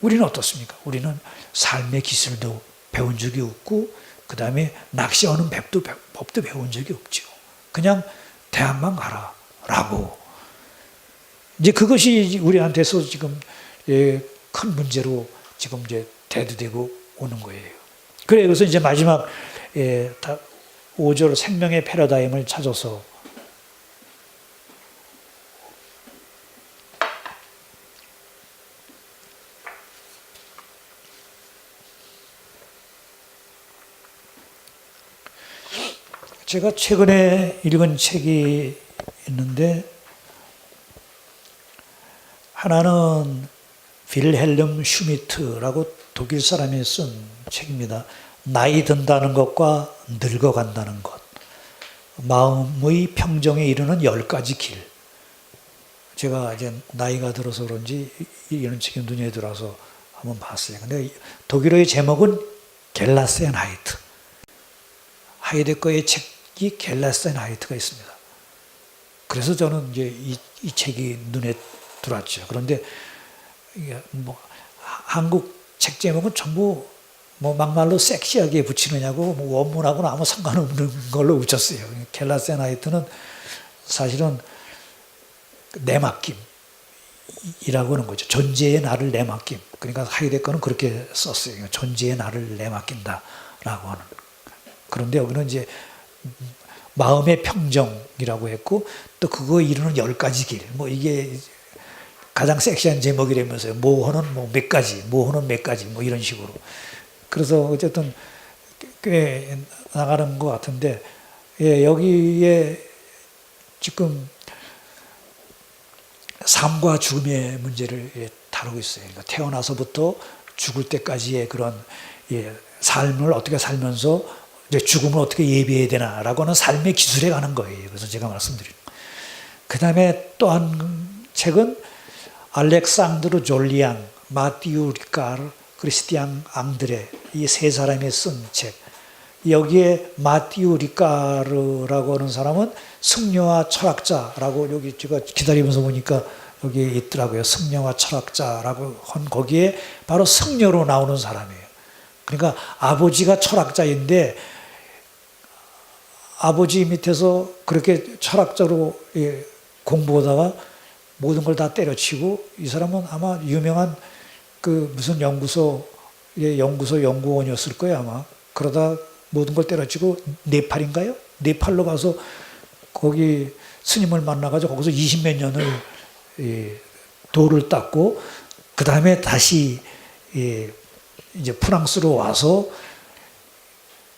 우리는 어떻습니까? 우리는 삶의 기술도 배운 적이 없고 그 다음에 낚시하는 법도 배운 적이 없죠. 그냥 대학만 가라라고. 이제 그것이 우리한테서 지금 큰 문제로 지금 이제 대두되고 오는 거예요. 그래서 이제 마지막 5절 생명의 패러다임을 찾아서 제가 최근에 읽은 책이 있는데 하나는 빌헬름 슈미트라고 독일 사람이 쓴 책입니다. 나이 든다는 것과 늙어간다는 것, 마음의 평정에 이르는 10가지 길. 제가 이제 나이가 들어서 그런지 이런 책이 눈에 들어서 한번 봤어요. 근데 독일어의 제목은 겔라센하이트. 하이데거의 책이 겔라센하이트가 있습니다. 그래서 저는 이제 이 책이 눈에 들어왔죠. 그런데 이게 뭐 한국 책 제목은 전부 뭐 막말로 섹시하게 붙이느냐고 뭐 원문하고는 아무 상관없는 걸로 붙였어요. 겔라센하이트는 사실은 내맡김이라고 하는 거죠. 존재의 나를 내맡김. 그러니까 하이데거는 그렇게 썼어요. 존재의 나를 내맡긴다라고 하는. 그런데 여기는 이제 마음의 평정이라고 했고 또 그거 이루는 10가지 길. 뭐 이게 가장 섹시한 제목이라면서요. 모호는 뭐 몇 가지, 모호는 몇 가지 뭐 이런 식으로. 그래서 어쨌든 꽤 나가는 것 같은데 예, 여기에 지금 삶과 죽음의 문제를 다루고 있어요. 그러니까 태어나서부터 죽을 때까지의 그런 삶을 어떻게 살면서 이제 죽음을 어떻게 예비해야 되나라고 하는 삶의 기술에 가는 거예요. 그래서 제가 말씀드린. 그 다음에 또 한 책은 알렉산드르 졸리앙, 마티유 리카르, 크리스티앙 앙드레 이 세 사람이 쓴 책. 여기에 마티유 리카르라고 하는 사람은 승려와 철학자라고 여기 제가 기다리면서 보니까 여기 있더라고요. 승려와 철학자라고 한 거기에 바로 승려로 나오는 사람이에요. 그러니까 아버지가 철학자인데 아버지 밑에서 그렇게 철학자로 공부하다가 모든 걸 다 때려치고 이 사람은 아마 유명한 그 무슨 연구소의 연구원이었을 거예요 아마. 그러다 모든 걸 때려치고 네팔인가요? 네팔로 가서 거기 스님을 만나가지고 거기서 20몇 년을 도를 닦고 그 다음에 다시 이제 프랑스로 와서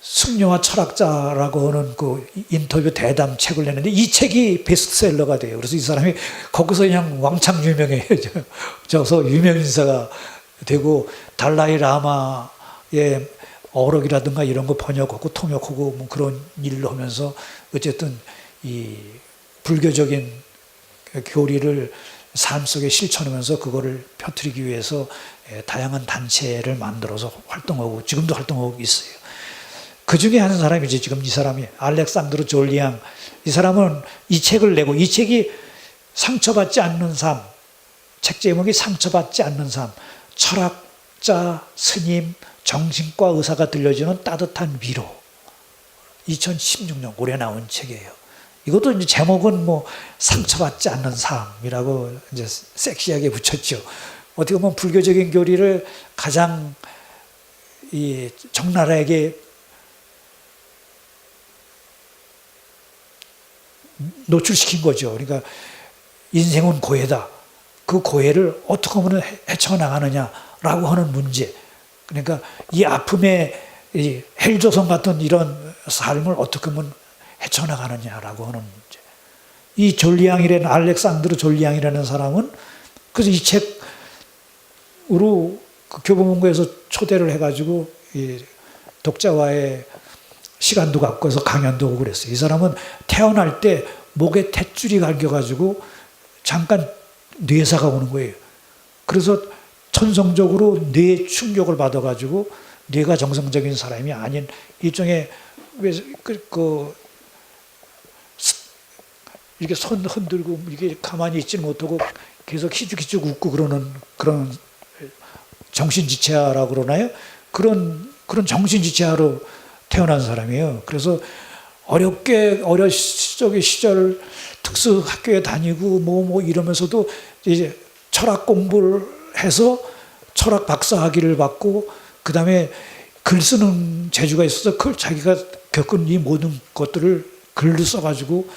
승려와 철학자라고 하는 그 인터뷰 대담 책을 냈는데 이 책이 베스트셀러가 돼요. 그래서 이 사람이 거기서 그냥 왕창 유명해요. 저서 유명 인사가 되고 달라이 라마의 어록이라든가 이런 거 번역하고 통역하고 뭐 그런 일을 하면서 어쨌든 이 불교적인 교리를 삶 속에 실천하면서 그거를 펴뜨리기 위해서 다양한 단체를 만들어서 활동하고 지금도 활동하고 있어요. 그 중에 한 사람이지 지금 이 사람이 알렉산드르 졸리앙. 이 사람은 이 책을 내고 이 책이 상처받지 않는 삶. 책 제목이 상처받지 않는 삶. 철학자, 스님, 정신과 의사가 들려주는 따뜻한 위로. 2016년 올해 나온 책이에요. 이것도 이제 제목은 뭐 상처받지 않는 삶이라고 이제 섹시하게 붙였죠. 어떻게 보면 불교적인 교리를 가장 이 적나라하게 노출시킨 거죠. 그러니까 인생은 고해다. 그 고해를 어떻게 하면 헤쳐나가느냐라고 하는 문제. 그러니까 이 아픔의 이 헬조선 같은 이런 삶을 어떻게 하면 헤쳐나가느냐라고 하는 문제. 이 졸리앙이라는 알렉산드르 졸리앙이라는 사람은 그래서 이 책으로 그 교보문고에서 초대를 해가지고 이 독자와의 시간도 갖고 해서 강연도 오고 그랬어요. 이 사람은 태어날 때 목에 탯줄이 갈겨가지고 잠깐 뇌사가 오는 거예요. 그래서 천성적으로 뇌 충격을 받아가지고 뇌가 정상적인 사람이 아닌 일종의 이렇게 손 흔들고 이렇게 가만히 있지 못하고 계속 희죽희죽 웃고 그러는 그런 정신지체아라고 그러나요? 그런 정신지체아로 태어난 사람이에요. 그래서 어릴 시절 특수학교에 다니고 뭐 이러면서도 이제 철학 공부를 해서 철학 박사학위를 받고 그 다음에 글 쓰는 재주가 있어서 자기가 겪은 이 모든 것들을 글로 써가지고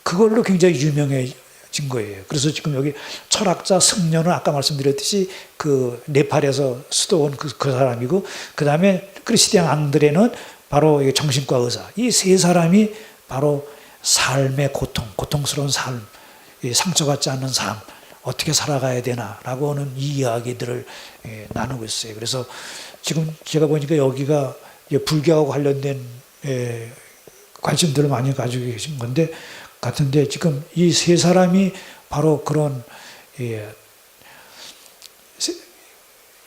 그걸로 굉장히 유명해진 거예요. 그래서 지금 여기 철학자 승려는 아까 말씀드렸듯이 그 네팔에서 수도원 그 사람이고 그 다음에 크리스티앙 앙드레는 바로 정신과 의사. 이 세 사람이 바로 삶의 고통스러운 삶, 상처받지 않는 삶, 어떻게 살아가야 되나라고 하는 이 이야기들을 나누고 있어요. 그래서 지금 제가 보니까 여기가 불교하고 관련된 관심들을 많이 가지고 계신 건데 같은데 지금 이 세 사람이 바로 그런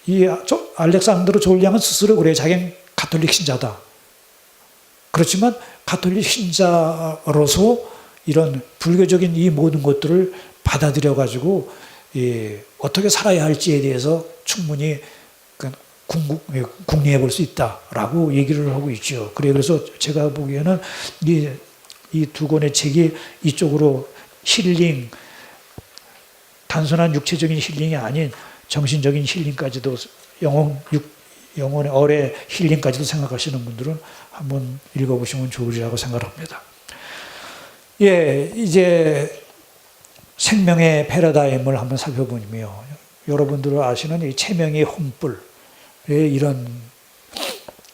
이 알렉산드로 졸량은 스스로 그래요. 자기는 가톨릭 신자다. 그렇지만 가톨릭 신자로서 이런 불교적인 이 모든 것들을 받아들여 가지고 어떻게 살아야 할지에 대해서 충분히 궁리해 볼 수 있다라고 얘기를 하고 있죠. 그래서 제가 보기에는 이 두 권의 책이 이쪽으로 힐링, 단순한 육체적인 힐링이 아닌 정신적인 힐링까지도 영혼의 얼의 힐링까지도 생각하시는 분들은 한번 읽어보시면 좋으리라고 생각합니다. 이제 생명의 패러다임을 한번 살펴보며 여러분들 아시는 이 체명의 혼불에 이런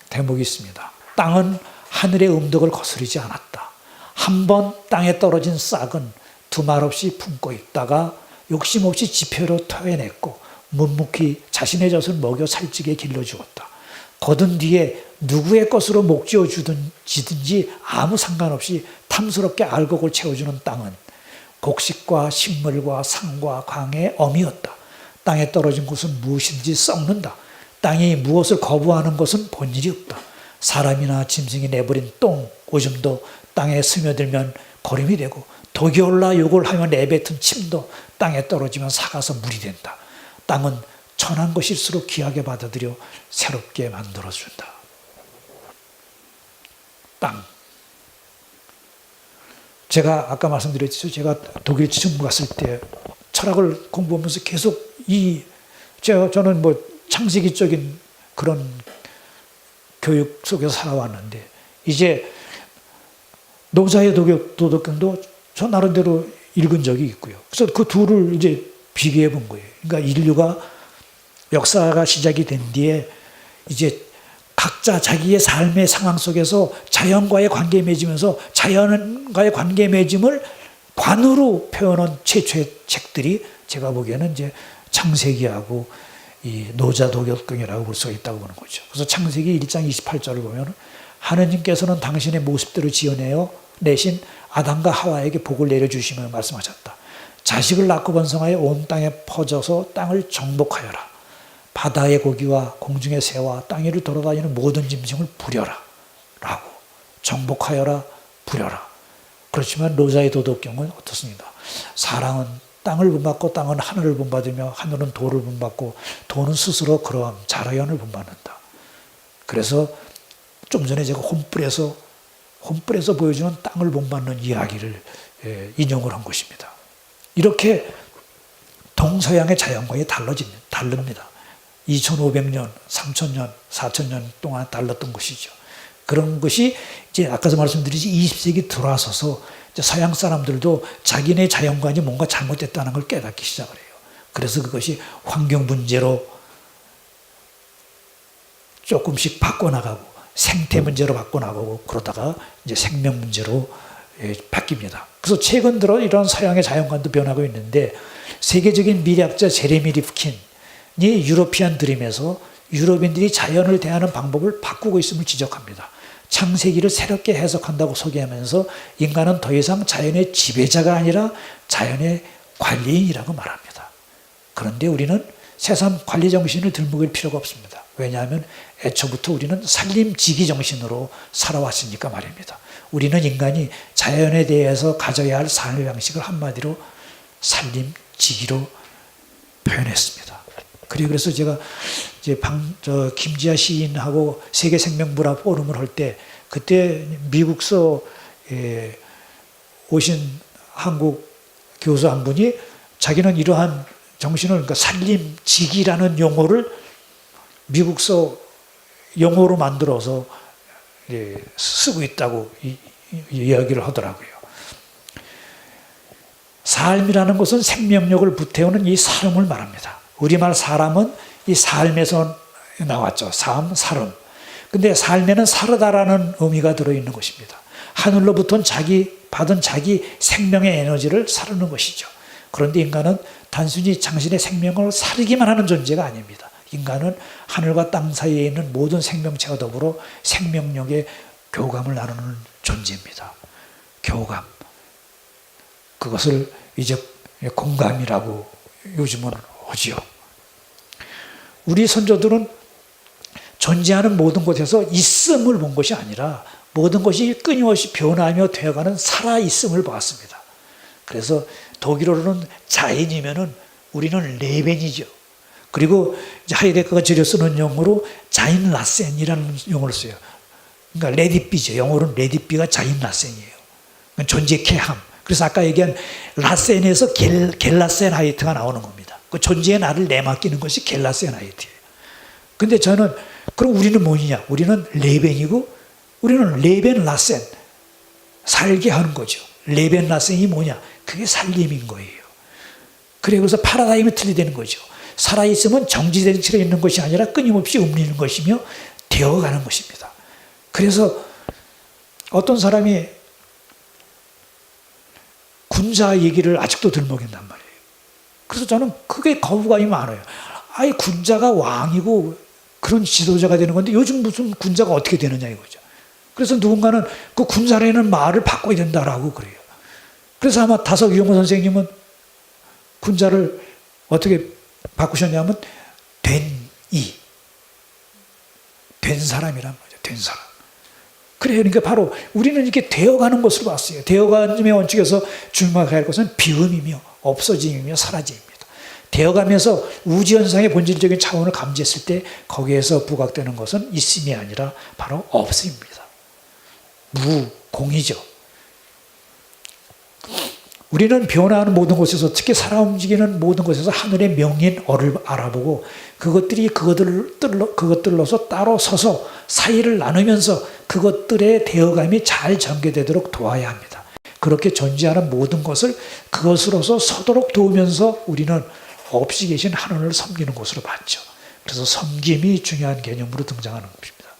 대목이 있습니다. 땅은 하늘의 음덕을 거스르지 않았다. 한 번 땅에 떨어진 싹은 두말 없이 품고 있다가 욕심 없이 지표로 토해냈고 묵묵히 자신의 젖을 먹여 살찌게 길러주었다. 거둔 뒤에 누구의 것으로 목지어 지든지 아무 상관없이 탐스럽게 알곡을 채워주는 땅은 곡식과 식물과 산과 강의 엄이었다. 땅에 떨어진 것은 무엇인지 썩는다. 땅이 무엇을 거부하는 것은 본일이 없다. 사람이나 짐승이 내버린 똥, 오줌도 땅에 스며들면 거름이 되고 독이 올라 욕을 하며 내뱉은 침도 땅에 떨어지면 삭아서 물이 된다. 땅은 천한 것일수록 귀하게 받아들여 새롭게 만들어준다. 땅. 제가 아까 말씀드렸죠. 제가 독일 지정부 갔을 때 철학을 공부하면서 계속 저는 뭐 창세기적인 그런 교육 속에서 살아왔는데 이제 노자의 도덕경도 저 나름대로 읽은 적이 있고요. 그래서 그 둘을 이제 비교해 본 거예요. 그러니까 인류가 역사가 시작이 된 뒤에 이제 각자 자기의 삶의 상황 속에서 자연과의 관계 맺으면서 자연과의 관계 맺음을 관으로 표현한 최초의 책들이 제가 보기에는 이제 창세기하고 이 노자도덕경이라고 볼 수가 있다고 보는 거죠. 그래서 창세기 1장 28절을 보면 하느님께서는 당신의 모습대로 지어내어 내신 아담과 하와에게 복을 내려주시며 말씀하셨다. 자식을 낳고 번성하여 온 땅에 퍼져서 땅을 정복하여라. 바다의 고기와 공중의 새와 땅 위를 돌아다니는 모든 짐승을 부려라. 라고 정복하여라, 부려라. 그렇지만 노자의 도덕경은 어떻습니까? 사랑은 땅을 본받고 땅은 하늘을 본받으며 하늘은 도를 본받고 도는 스스로 그러함 자라연을 본받는다. 그래서 좀 전에 제가 혼불에서 보여주는 땅을 본받는 이야기를 인용을 한 것입니다. 이렇게 동서양의 자연관이 다릅니다. 2500년, 3000년, 4000년 동안 달랐던 것이죠. 그런 것이 이제 아까도 말씀드리지 20세기 들어와서서 서양 사람들도 자기네 자연관이 뭔가 잘못됐다는 걸 깨닫기 시작을 해요. 그래서 그것이 환경 문제로 조금씩 바꿔나가고 생태 문제로 바꿔나가고 그러다가 이제 생명 문제로 바뀝니다. 그래서 최근 들어 이런 서양의 자연관도 변하고 있는데 세계적인 미래학자 제레미 리프킨이 유러피안 드림에서 유럽인들이 자연을 대하는 방법을 바꾸고 있음을 지적합니다. 창세기를 새롭게 해석한다고 소개하면서 인간은 더 이상 자연의 지배자가 아니라 자연의 관리인이라고 말합니다. 그런데 우리는 새삼 관리 정신을 들먹일 필요가 없습니다. 왜냐하면 애초부터 우리는 살림지기 정신으로 살아왔으니까 말입니다. 우리는 인간이 자연에 대해서 가져야 할 삶의 방식을 한마디로 살림지기로 표현했습니다. 그래서 제가 이제 김지아 시인하고 세계생명문화 포럼을 할 때 그때 미국서 오신 한국 교수 한 분이 자기는 이러한 정신을 그러니까 살림지기라는 용어를 미국서 용어로 만들어서 쓰고 있다고 이야기를 하더라고요. 삶이라는 것은 생명력을 불태우는 이 사람을 말합니다. 우리말 사람은 이 삶에서 나왔죠. 사람. 근데 삶에는 사르다라는 의미가 들어있는 것입니다. 하늘로부터 받은 자기 생명의 에너지를 사르는 것이죠. 그런데 인간은 단순히 당신의 생명을 사르기만 하는 존재가 아닙니다. 인간은 하늘과 땅 사이에 있는 모든 생명체와 더불어 생명력의 교감을 나누는 존재입니다. 교감. 그것을 이제 공감이라고 요즘은 하지요. 우리 선조들은 존재하는 모든 곳에서 있음을 본 것이 아니라 모든 것이 끊임없이 변화하며 되어가는 살아있음을 보았습니다. 그래서 독일어로는 자인이면은 우리는 레벤이죠. 그리고 하이데거가 줄여 쓰는 용어로 자인 라센이라는 용어를 써요. 그러니까 레디비죠. 영어로는 레디비가 자인 라센이에요. 존재 개함. 그래서 아까 얘기한 라센에서 겔라센하이트가 나오는 겁니다. 그 존재의 나를 내맡기는 것이 겔라센하이트예요. 근데 저는 그럼 우리는 뭐냐? 우리는 레벤이고 우리는 레벤 라센 살게 하는 거죠. 레벤 라센이 뭐냐? 그게 살림인 거예요. 그래서 파라다임이 틀리되는 거죠. 살아있으면 정지된 채로 있는 것이 아니라 끊임없이 움직이는 것이며 되어가는 것입니다. 그래서 어떤 사람이 군자 얘기를 아직도 들먹인단 말이에요. 그래서 저는 크게 거부감이 많아요. 아예 군자가 왕이고 그런 지도자가 되는 건데 요즘 무슨 군자가 어떻게 되느냐 이거죠. 그래서 누군가는 그 군사라는 말을 바꿔야 된다라고 그래요. 그래서 아마 다석이용호 선생님은 군자를 어떻게 바꾸셨냐면 된 사람이란 말이죠. 된 사람. 그래요. 그러니까 바로 우리는 이렇게 되어가는 것으로 봤어요. 되어가는 원칙에서 주목해야 할 것은 비음이며 없어짐이며 사라짐입니다. 되어가면서 우주현상의 본질적인 차원을 감지했을 때 거기에서 부각되는 것은 있음이 아니라 바로 없음입니다. 무공이죠. 우리는 변화하는 모든 곳에서 특히 살아 움직이는 모든 곳에서 하늘의 명인어를 알아보고 그것들로서 따로 서서 사이를 나누면서 그것들의 대어감이 잘 전개되도록 도와야 합니다. 그렇게 존재하는 모든 것을 그것으로서 서도록 도우면서 우리는 없이 계신 하늘을 섬기는 것으로 봤죠. 그래서 섬김이 중요한 개념으로 등장하는 것입니다.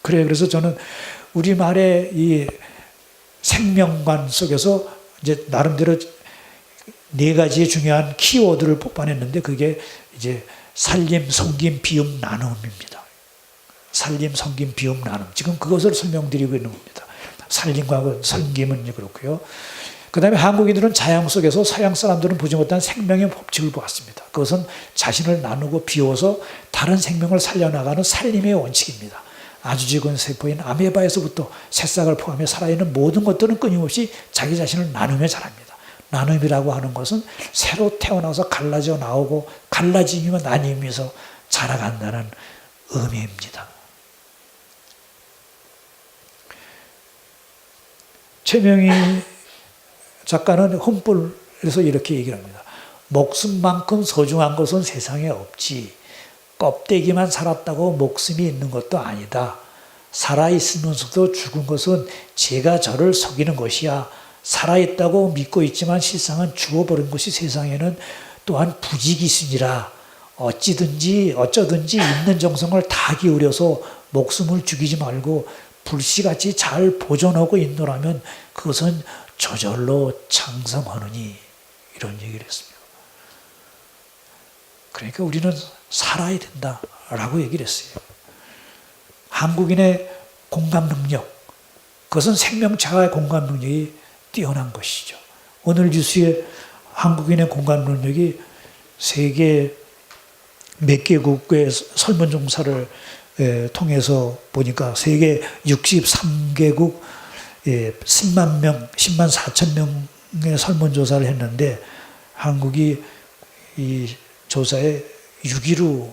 그래서 저는 우리말의 이 생명관 속에서 이제 나름대로 네 가지의 중요한 키워드를 뽑아냈는데 그게 이제 살림, 섬김, 비움, 나눔입니다. 살림, 섬김, 비움, 나눔. 지금 그것을 설명드리고 있는 겁니다. 살림과 섬김은 그렇고요. 그 다음에 한국인들은 자양 속에서 서양 사람들은 보지 못한 생명의 법칙을 보았습니다. 그것은 자신을 나누고 비워서 다른 생명을 살려나가는 살림의 원칙입니다. 아주 적은 세포인 아메바에서부터 새싹을 포함해 살아있는 모든 것들은 끊임없이 자기 자신을 나누며 자랍니다. 나눔이라고 하는 것은 새로 태어나서 갈라져 나오고 갈라짐이며 나뉘면서 자라간다는 의미입니다. 최명희 작가는 혼불에서 이렇게 얘기를 합니다. 목숨만큼 소중한 것은 세상에 없지. 껍데기만 살았다고 목숨이 있는 것도 아니다. 살아있으면서도 죽은 것은 제가 저를 속이는 것이야. 살아있다고 믿고 있지만 실상은 죽어버린 것이 세상에는 또한 부지기수니라. 어쩌든지 있는 정성을 다 기울여서 목숨을 죽이지 말고 불씨같이 잘 보존하고 있노라면 그것은 저절로 장성하느니. 이런 얘기를 했습니다. 그러니까 우리는 살아야 된다라고 얘기를 했어요. 한국인의 공감 능력, 그것은 생명체와의 공감 능력이 뛰어난 것이죠. 오늘 뉴스에 한국인의 공감 능력이 세계 몇 개국의 설문조사를 통해서 보니까 세계 63개국 10만 4천 명의 설문조사를 했는데 한국이 이 조사에 6위로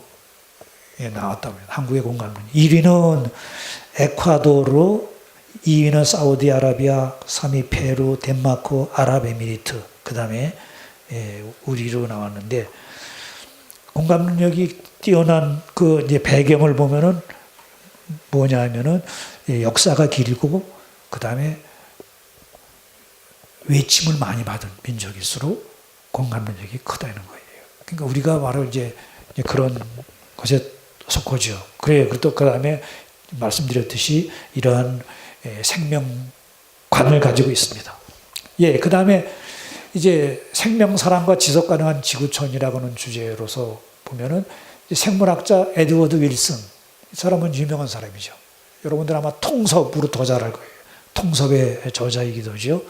나왔다고 해요. 한국의 공감 능력. 1위는 에콰도르, 2위는 사우디아라비아, 3위 페루, 덴마크, 아랍에미리트, 그 다음에 우리로 나왔는데 공감 능력이 뛰어난 그 이제 배경을 보면은 뭐냐 하면은 역사가 길고 그 다음에 외침을 많이 받은 민족일수록 공감 능력이 크다는 거예요. 그러니까 우리가 바로 이제 그런 것에 속하죠. 그래요. 또 그 다음에 말씀드렸듯이 이러한 생명관을 가지고 있습니다. 그 다음에 이제 생명, 사랑과 지속 가능한 지구촌이라고 하는 주제로서 보면은 생물학자 에드워드 윌슨, 이 사람은 유명한 사람이죠. 여러분들 아마 통섭으로 더 잘 알 거예요. 통섭의 저자이기도 하죠.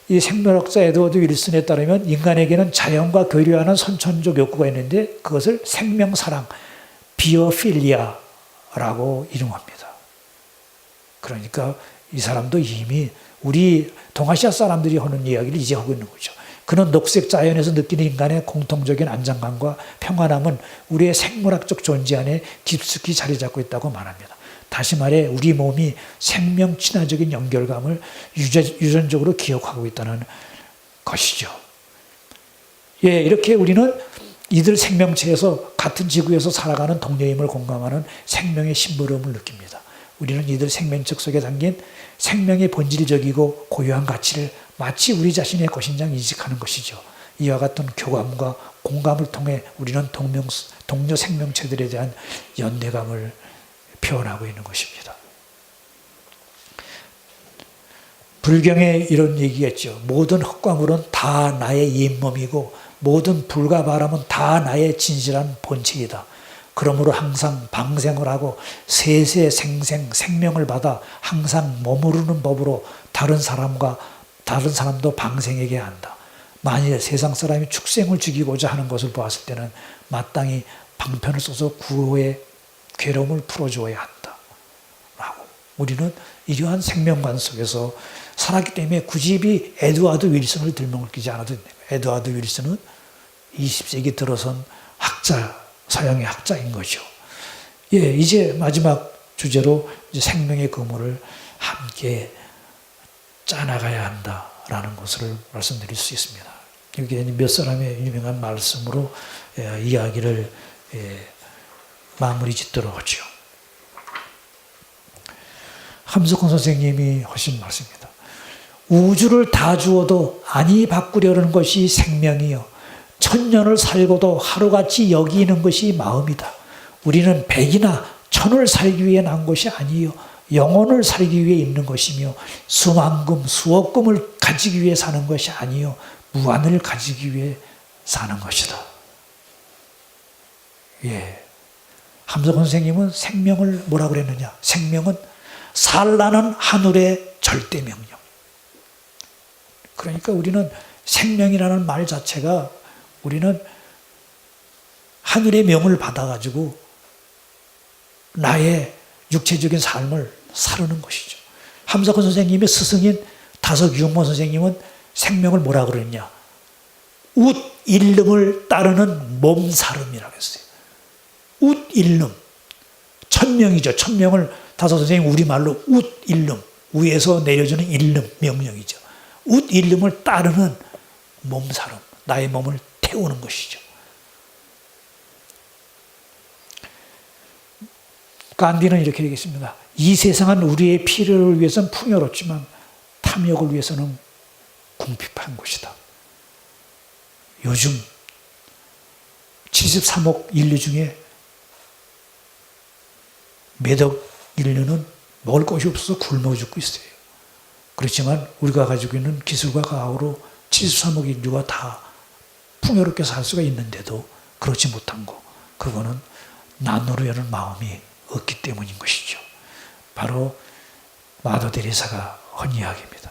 이 생물학자 에드워드 윌슨에 따르면 인간에게는 자연과 교류하는 선천적 욕구가 있는데 그것을 생명사랑, 비어필리아라고 이름합니다. 그러니까 이 사람도 이미 우리 동아시아 사람들이 하는 이야기를 이제 하고 있는 거죠. 그는 녹색 자연에서 느끼는 인간의 공통적인 안정감과 평안함은 우리의 생물학적 존재 안에 깊숙이 자리 잡고 있다고 말합니다. 다시 말해 우리 몸이 생명 친화적인 연결감을 유전적으로 기억하고 있다는 것이죠. 예, 이렇게 우리는 이들 생명체에서 같은 지구에서 살아가는 동료임을 공감하는 생명의 심부름을 느낍니다. 우리는 이들 생명체 속에 담긴 생명의 본질적이고 고유한 가치를 마치 우리 자신의 것인 양 인식하는 것이죠. 이와 같은 교감과 공감을 통해 우리는 동료 생명체들에 대한 연대감을 표현하고 있는 것입니다. 불경에 이런 얘기가 있죠. 모든 흙과물은 다 나의 잇몸이고 모든 불과 바람은 다 나의 진실한 본체이다. 그러므로 항상 방생을 하고 생명을 받아 항상 머무르는 법으로 다른 사람도 방생하게 한다. 만일 세상 사람이 축생을 죽이고자 하는 것을 보았을 때는 마땅히 방편을 써서 구호의 괴로움을 풀어주어야 한다. 라고. 우리는 이러한 생명관 속에서 살았기 때문에 굳이 에드워드 윌슨을 들먹이지 않아도 됩니다. 에드워드 윌슨은 20세기 들어선 서양의 학자인 거죠. 예, 이제 마지막 주제로 이제 생명의 그물을 함께 짜나가야 한다라는 것을 말씀드릴 수 있습니다. 여기 몇 사람의 유명한 말씀으로 이야기를 마무리 짓도록 하죠. 함석헌 선생님이 하신 말씀입니다. 우주를 다 주어도 아니 바꾸려는 것이 생명이요. 천년을 살고도 하루같이 여기는 것이 마음이다. 우리는 백이나 천을 살기 위해 난 것이 아니요. 영혼을 살기 위해 있는 것이며 수만 금, 수억 금을 가지기 위해 사는 것이 아니요. 무한을 가지기 위해 사는 것이다. 예. 함석헌 선생님은 생명을 뭐라고 그랬느냐? 생명은 살라는 하늘의 절대 명령. 그러니까 우리는 생명이라는 말 자체가 우리는 하늘의 명을 받아가지고 나의 육체적인 삶을 사르는 것이죠. 함석헌 선생님의 스승인 다석유모 선생님은 생명을 뭐라 그랬냐? 웃일름을 따르는 몸사름이라고 했어요. 웃일름. 천명이죠. 천명을 다석 선생님 우리말로 웃일름. 위에서 내려주는 일름, 명령이죠. 웃일름을 따르는 몸사름. 나의 몸을 태우는 것이죠. 간디는 이렇게 얘기했습니다. 이 세상은 우리의 필요를 위해서는 풍요롭지만 탐욕을 위해서는 궁핍한 것이다. 요즘 73억 인류 중에 몇억 인류는 먹을 것이 없어서 굶어 죽고 있어요. 그렇지만 우리가 가지고 있는 기술과 과학으로 73억 인류가 다 풍요롭게 살 수가 있는데도 그렇지 못한 거, 그거는 나누려는 마음이 없기 때문인 것이죠. 바로 마더 데레사가 한 이야기입니다.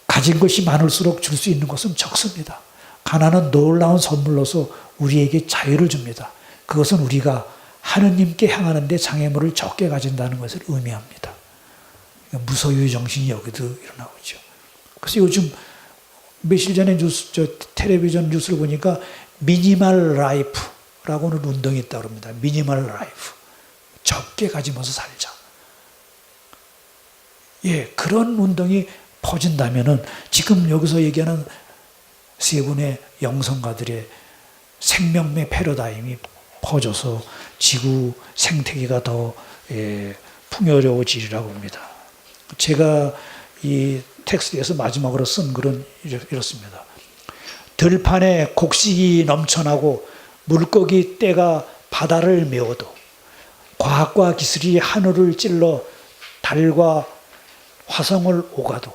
가진 것이 많을수록 줄 수 있는 것은 적습니다. 가난은 놀라운 선물로서 우리에게 자유를 줍니다. 그것은 우리가 하느님께 향하는 데 장애물을 적게 가진다는 것을 의미합니다. 무소유의 정신이 여기도 일어나오죠. 그래서 요즘 며칠 전에 텔레비전 뉴스를 보니까 미니멀 라이프라고는 운동이 있다고 합니다. 미니멀 라이프. 적게 가지면서 살자. 예, 그런 운동이 퍼진다면은 지금 여기서 얘기하는 세 분의 영성가들의 생명의 패러다임이 퍼져서 지구 생태계가 더 풍요로워지리라고 봅니다. 제가 이 텍스트에서 마지막으로 쓴 글은 이렇습니다. 들판에 곡식이 넘쳐나고 물고기 떼가 바다를 메워도 과학과 기술이 하늘을 찔러 달과 화성을 오가도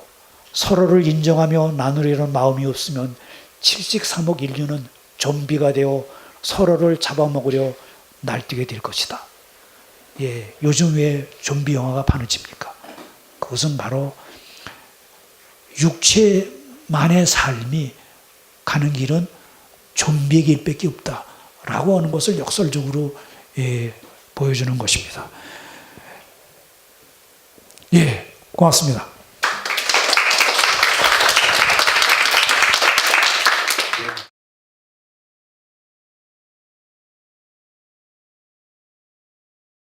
서로를 인정하며 나누려는 마음이 없으면 73억 인류는 좀비가 되어 서로를 잡아먹으려 날뛰게 될 것이다. 예, 요즘 왜 좀비 영화가 바느질입니까? 그것은 바로 육체만의 삶이 가는 길은 좀비의 길밖에 없다라고 하는 것을 역설적으로 보여주는 것입니다. 예, 고맙습니다.